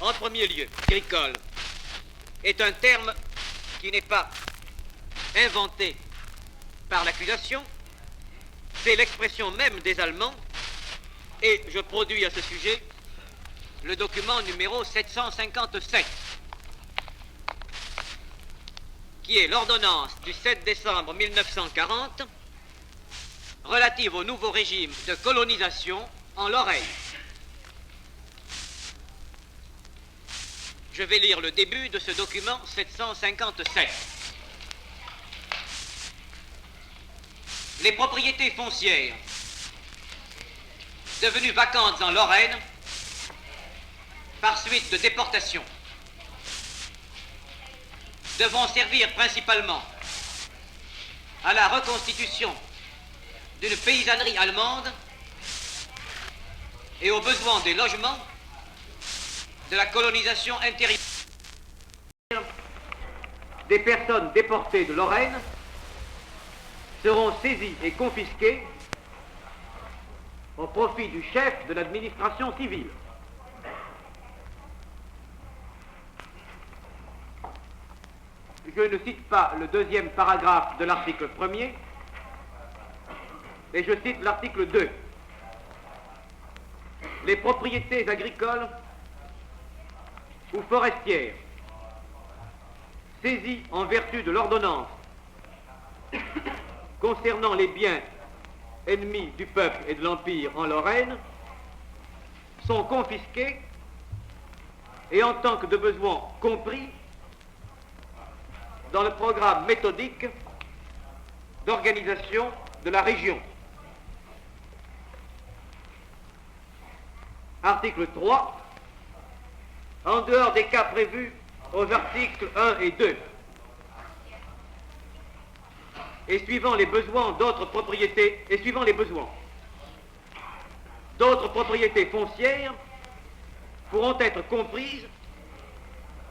en premier lieu, agricole est un terme qui n'est pas inventé par l'accusation, c'est l'expression même des Allemands, et je produis à ce sujet le document numéro 757, qui est l'ordonnance du 7 décembre 1940 relative au nouveau régime de colonisation en Lorraine. Je vais lire le début de ce document 757. Les propriétés foncières devenues vacantes en Lorraine par suite de déportation devront servir principalement à la reconstitution d'une paysannerie allemande et aux besoins des logements de la colonisation intérieure. Des personnes déportées de Lorraine seront saisies et confisquées au profit du chef de l'administration civile. Je ne cite pas le deuxième paragraphe de l'article 1er, et je cite l'article 2. Les propriétés agricoles ou forestières saisies en vertu de l'ordonnance concernant les biens ennemis du peuple et de l'Empire en Lorraine sont confisquées et en tant que de besoin compris dans le programme méthodique d'organisation de la région. Article 3. En dehors des cas prévus aux articles 1 et 2, et suivant les besoins d'autres propriétés, d'autres propriétés foncières pourront être comprises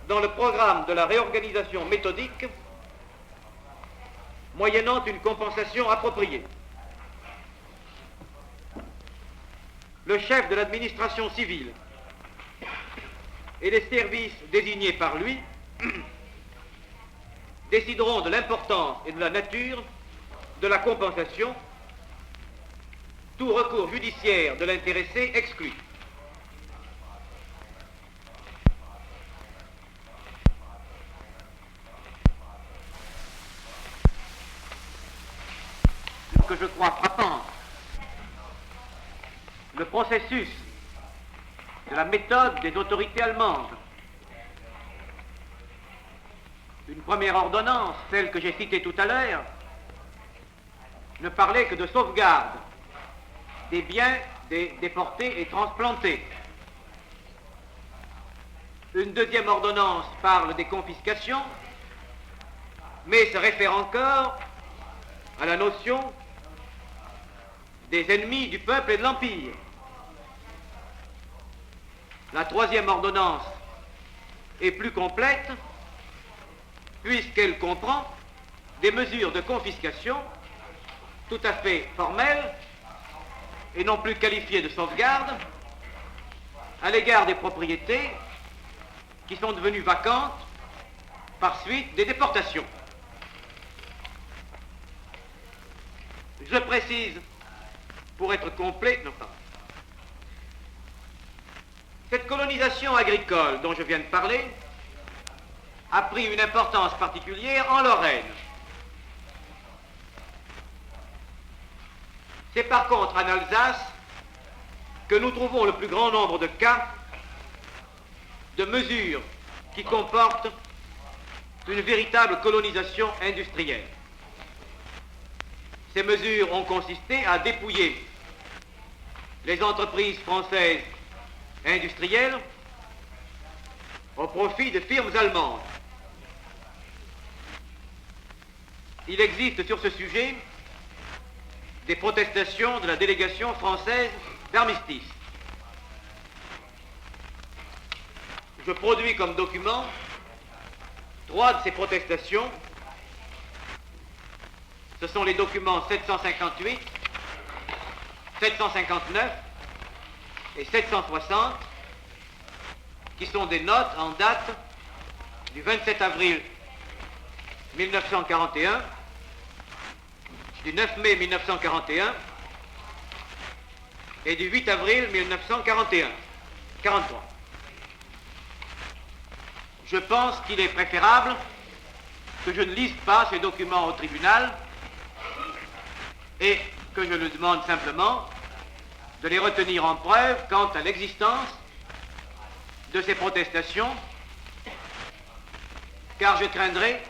dans le programme de la réorganisation méthodique moyennant une compensation appropriée. Le chef de l'administration civile et les services désignés par lui décideront de l'importance et de la nature de la compensation, tout recours judiciaire de l'intéressé exclu. Ce que je crois frappant, le processus de la méthode des autorités allemandes. Une première ordonnance, celle que j'ai citée tout à l'heure, ne parlait que de sauvegarde des biens des déportés et transplantés. Une deuxième ordonnance parle des confiscations, mais se réfère encore à la notion des ennemis du peuple et de l'Empire. La troisième ordonnance est plus complète puisqu'elle comprend des mesures de confiscation tout à fait formelles et non plus qualifiées de sauvegarde à l'égard des propriétés qui sont devenues vacantes par suite des déportations. Je précise, pour être complet, cette colonisation agricole dont je viens de parler a pris une importance particulière en Lorraine. C'est par contre en Alsace que nous trouvons le plus grand nombre de cas de mesures qui comportent une véritable colonisation industrielle. Ces mesures ont consisté à dépouiller les entreprises françaises industrielles au profit de firmes allemandes. Il existe sur ce sujet des protestations de la délégation française d'armistice. Je produis comme document 3 de ces protestations. Ce sont les documents 758, 759 et 760, qui sont des notes en date du 27 avril 1941, du 9 mai 1941 et du 8 avril 1943. Je pense qu'il est préférable que je ne lise pas ces documents au tribunal et que je lui demande simplement de les retenir en preuve quant à l'existence de ces protestations, car je craindrais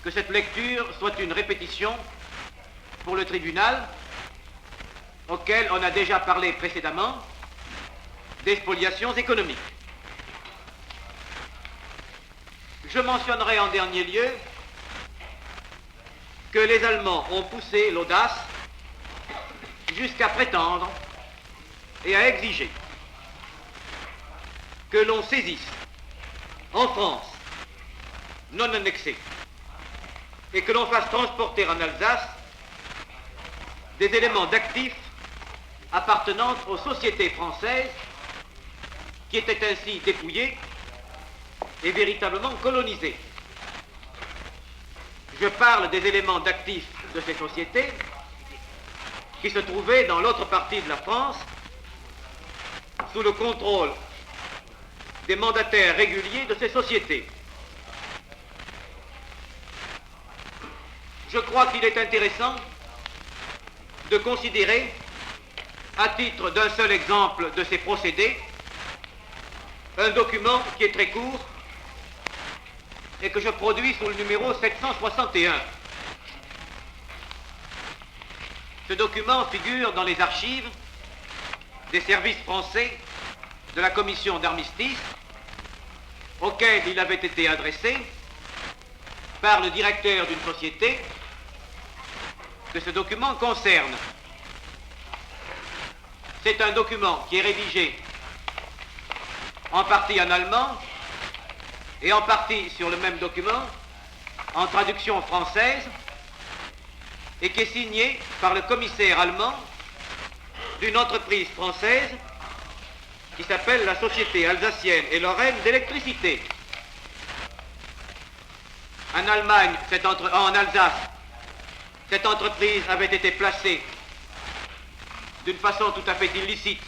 que cette lecture soit une répétition pour le tribunal, auquel on a déjà parlé précédemment, des spoliations économiques. Je mentionnerai en dernier lieu que les Allemands ont poussé l'audace jusqu'à prétendre et à exiger que l'on saisisse en France, non annexée, et que l'on fasse transporter en Alsace des éléments d'actifs appartenant aux sociétés françaises qui étaient ainsi dépouillées et véritablement colonisées. Je parle des éléments d'actifs de ces sociétés qui se trouvaient dans l'autre partie de la France sous le contrôle des mandataires réguliers de ces sociétés. Je crois qu'il est intéressant de considérer, à titre d'un seul exemple de ces procédés, un document qui est très court et que je produis sous le numéro 761. Ce document figure dans les archives des services français de la commission d'armistice, auquel il avait été adressé par le directeur d'une société que ce document concerne. C'est un document qui est rédigé en partie en allemand et en partie sur le même document en traduction française et qui est signé par le commissaire allemand d'une entreprise française qui s'appelle la Société alsacienne et lorraine d'électricité. En Allemagne, en Alsace, cette entreprise avait été placée d'une façon tout à fait illicite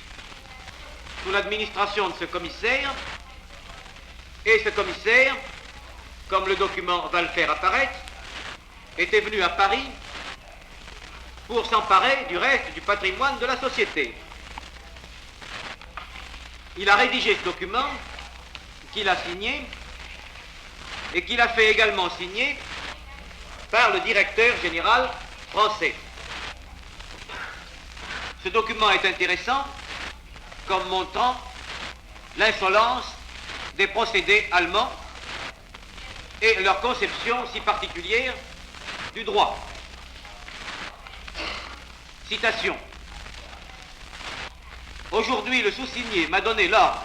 sous l'administration de ce commissaire, et ce commissaire, comme le document va le faire apparaître, était venu à Paris pour s'emparer du reste du patrimoine de la société. Il a rédigé ce document, qu'il a signé, et qu'il a fait également signer par le directeur général français. Ce document est intéressant comme montrant l'insolence des procédés allemands et leur conception si particulière du droit. Citation. Aujourd'hui, le sous-signé m'a donné l'ordre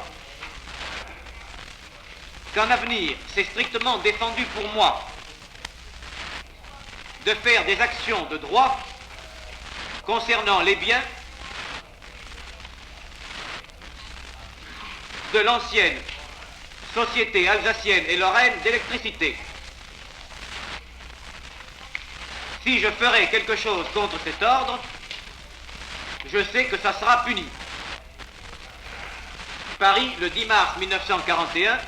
qu'en avenir, c'est strictement défendu pour moi de faire des actions de droit concernant les biens de l'ancienne Société alsacienne et lorraine d'électricité. Si je ferai quelque chose contre cet ordre, je sais que ça sera puni. Paris, le 10 mars 1941,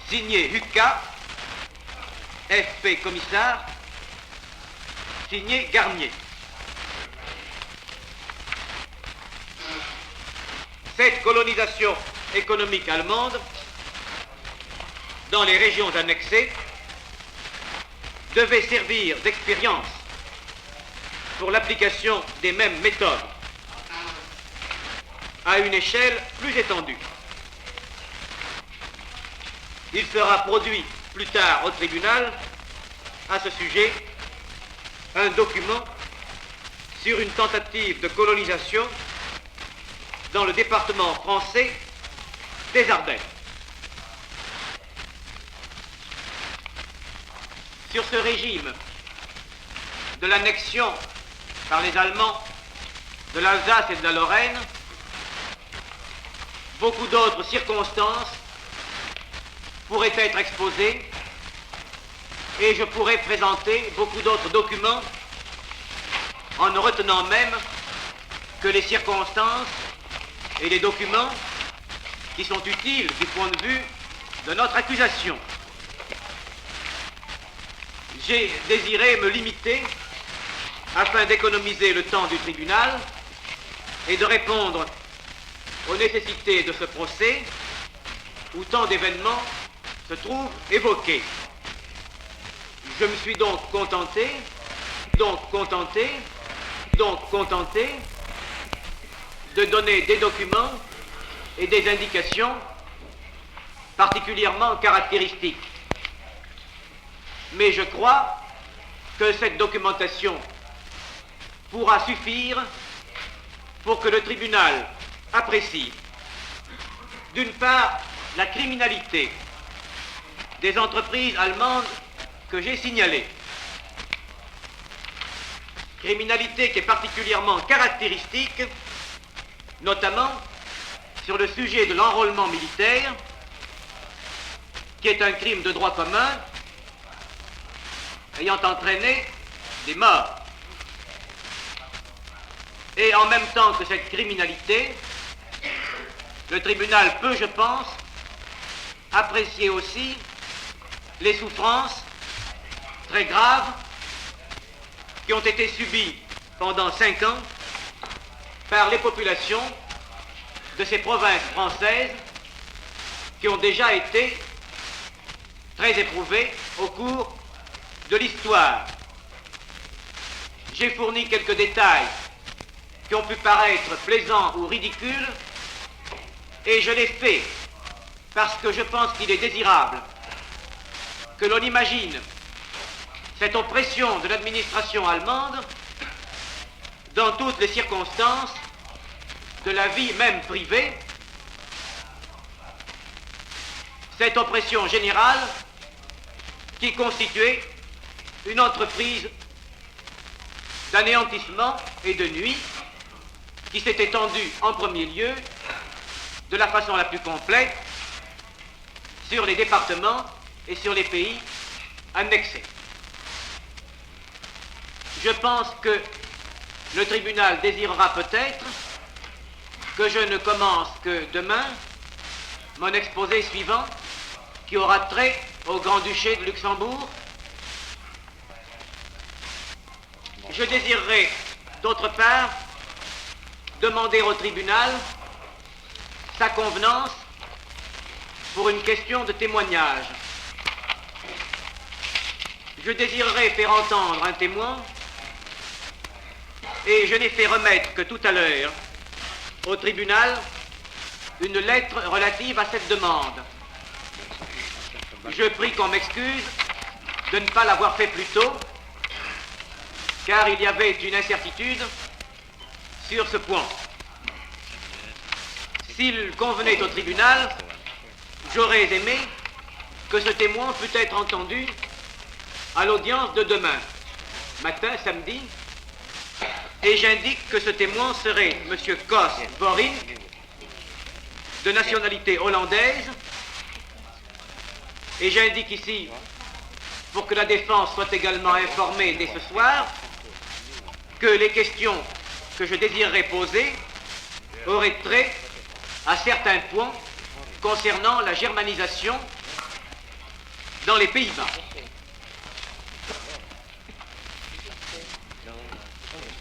signé Hucka, FP commissaire, signé Garnier. Cette colonisation économique allemande dans les régions annexées devait servir d'expérience pour l'application des mêmes méthodes à une échelle plus étendue. Il sera produit plus tard au tribunal à ce sujet un document sur une tentative de colonisation dans le département français des Ardennes. Sur ce régime de l'annexion par les Allemands de l'Alsace et de la Lorraine, beaucoup d'autres circonstances pourraient être exposées et je pourrais présenter beaucoup d'autres documents en ne retenant même que les circonstances et les documents qui sont utiles du point de vue de notre accusation. J'ai désiré me limiter, afin d'économiser le temps du tribunal et de répondre aux nécessités de ce procès où tant d'événements se trouvent évoqués. Je me suis donc contenté de donner des documents et des indications particulièrement caractéristiques. Mais je crois que cette documentation pourra suffire pour que le tribunal apprécie, d'une part, la criminalité des entreprises allemandes que j'ai signalées. Criminalité qui est particulièrement caractéristique, notamment sur le sujet de l'enrôlement militaire, qui est un crime de droit commun ayant entraîné des morts. Et en même temps que cette criminalité, le tribunal peut, je pense, apprécier aussi les souffrances très graves qui ont été subies pendant 5 ans par les populations de ces provinces françaises qui ont déjà été très éprouvées au cours de l'histoire. J'ai fourni quelques détails qui ont pu paraître plaisants ou ridicules, et je l'ai fait parce que je pense qu'il est désirable que l'on imagine cette oppression de l'administration allemande dans toutes les circonstances de la vie même privée, cette oppression générale qui constituait une entreprise d'anéantissement et de nuit qui s'est étendue en premier lieu de la façon la plus complète sur les départements et sur les pays annexés. Je pense que le tribunal désirera peut-être que je ne commence que demain mon exposé suivant qui aura trait au Grand-Duché de Luxembourg. Je désirerai d'autre part demander au tribunal sa convenance pour une question de témoignage. Je désirerais faire entendre un témoin et je n'ai fait remettre que tout à l'heure au tribunal une lettre relative à cette demande. Je prie qu'on m'excuse de ne pas l'avoir fait plus tôt, car il y avait une incertitude sur ce point. S'il convenait au tribunal, j'aurais aimé que ce témoin pût être entendu à l'audience de demain matin, samedi, et j'indique que ce témoin serait M. Kos Borin, de nationalité hollandaise, et j'indique ici, pour que la défense soit également informée dès ce soir, que les questions que je désirerais poser auraient trait à certains points concernant la germanisation dans les Pays-Bas.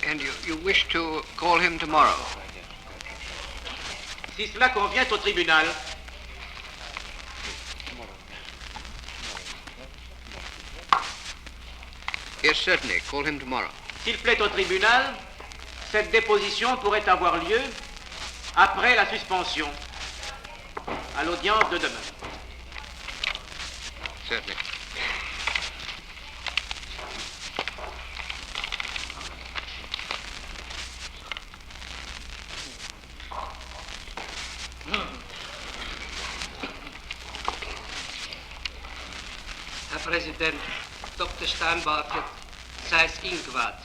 And you wish to call him tomorrow? Si cela convient au tribunal, Yes, certainly. Call him tomorrow. s'il plaît au tribunal, cette déposition pourrait avoir lieu après la suspension, à l'audience de demain. Certainly. Herr Präsident, Dr. Steinbarger, Seyß-Inquart.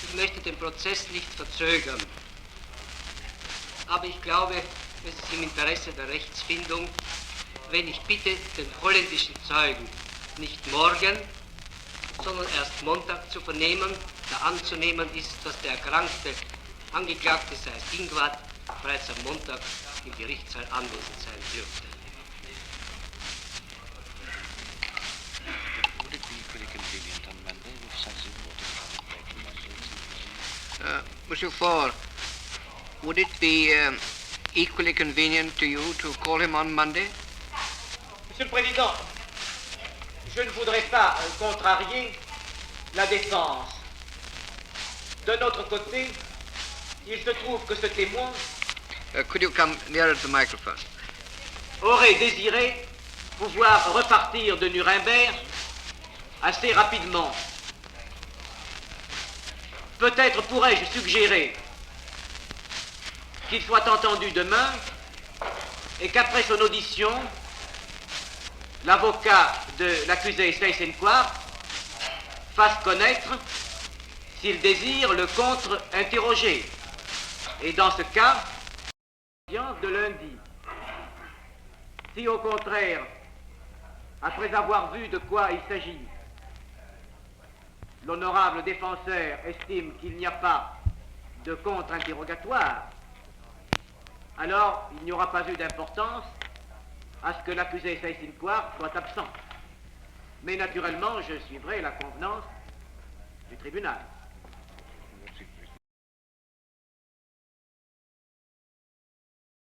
Ich möchte den Prozess nicht verzögern, aber ich glaube, es ist im Interesse der Rechtsfindung, wenn ich bitte, den holländischen Zeugen nicht morgen, sondern erst Montag zu vernehmen, da anzunehmen ist, dass der erkrankte Angeklagte Seyß-Inquart bereits am Montag im Gerichtssaal anwesend sein dürfte. Monsieur Faure, would it be equally convenient to you to call him on Monday? Monsieur le Président, je ne voudrais pas contrarier la défense. De notre côté, il se trouve que ce témoin Could you come nearer to the microphone? aurait désiré pouvoir repartir de Nuremberg assez rapidement. Peut-être pourrais-je suggérer qu'il soit entendu demain et qu'après son audition, l'avocat de l'accusé Seyß-Inquart fasse connaître s'il désire le contre-interroger. Et dans ce cas, l'audience de lundi. Si au contraire, après avoir vu de quoi il s'agit, l'honorable défenseur estime qu'il n'y a pas de contre-interrogatoire, alors il n'y aura pas eu d'importance à ce que l'accusé Seyß-Inquart soit absent. Mais naturellement, je suivrai la convenance du tribunal.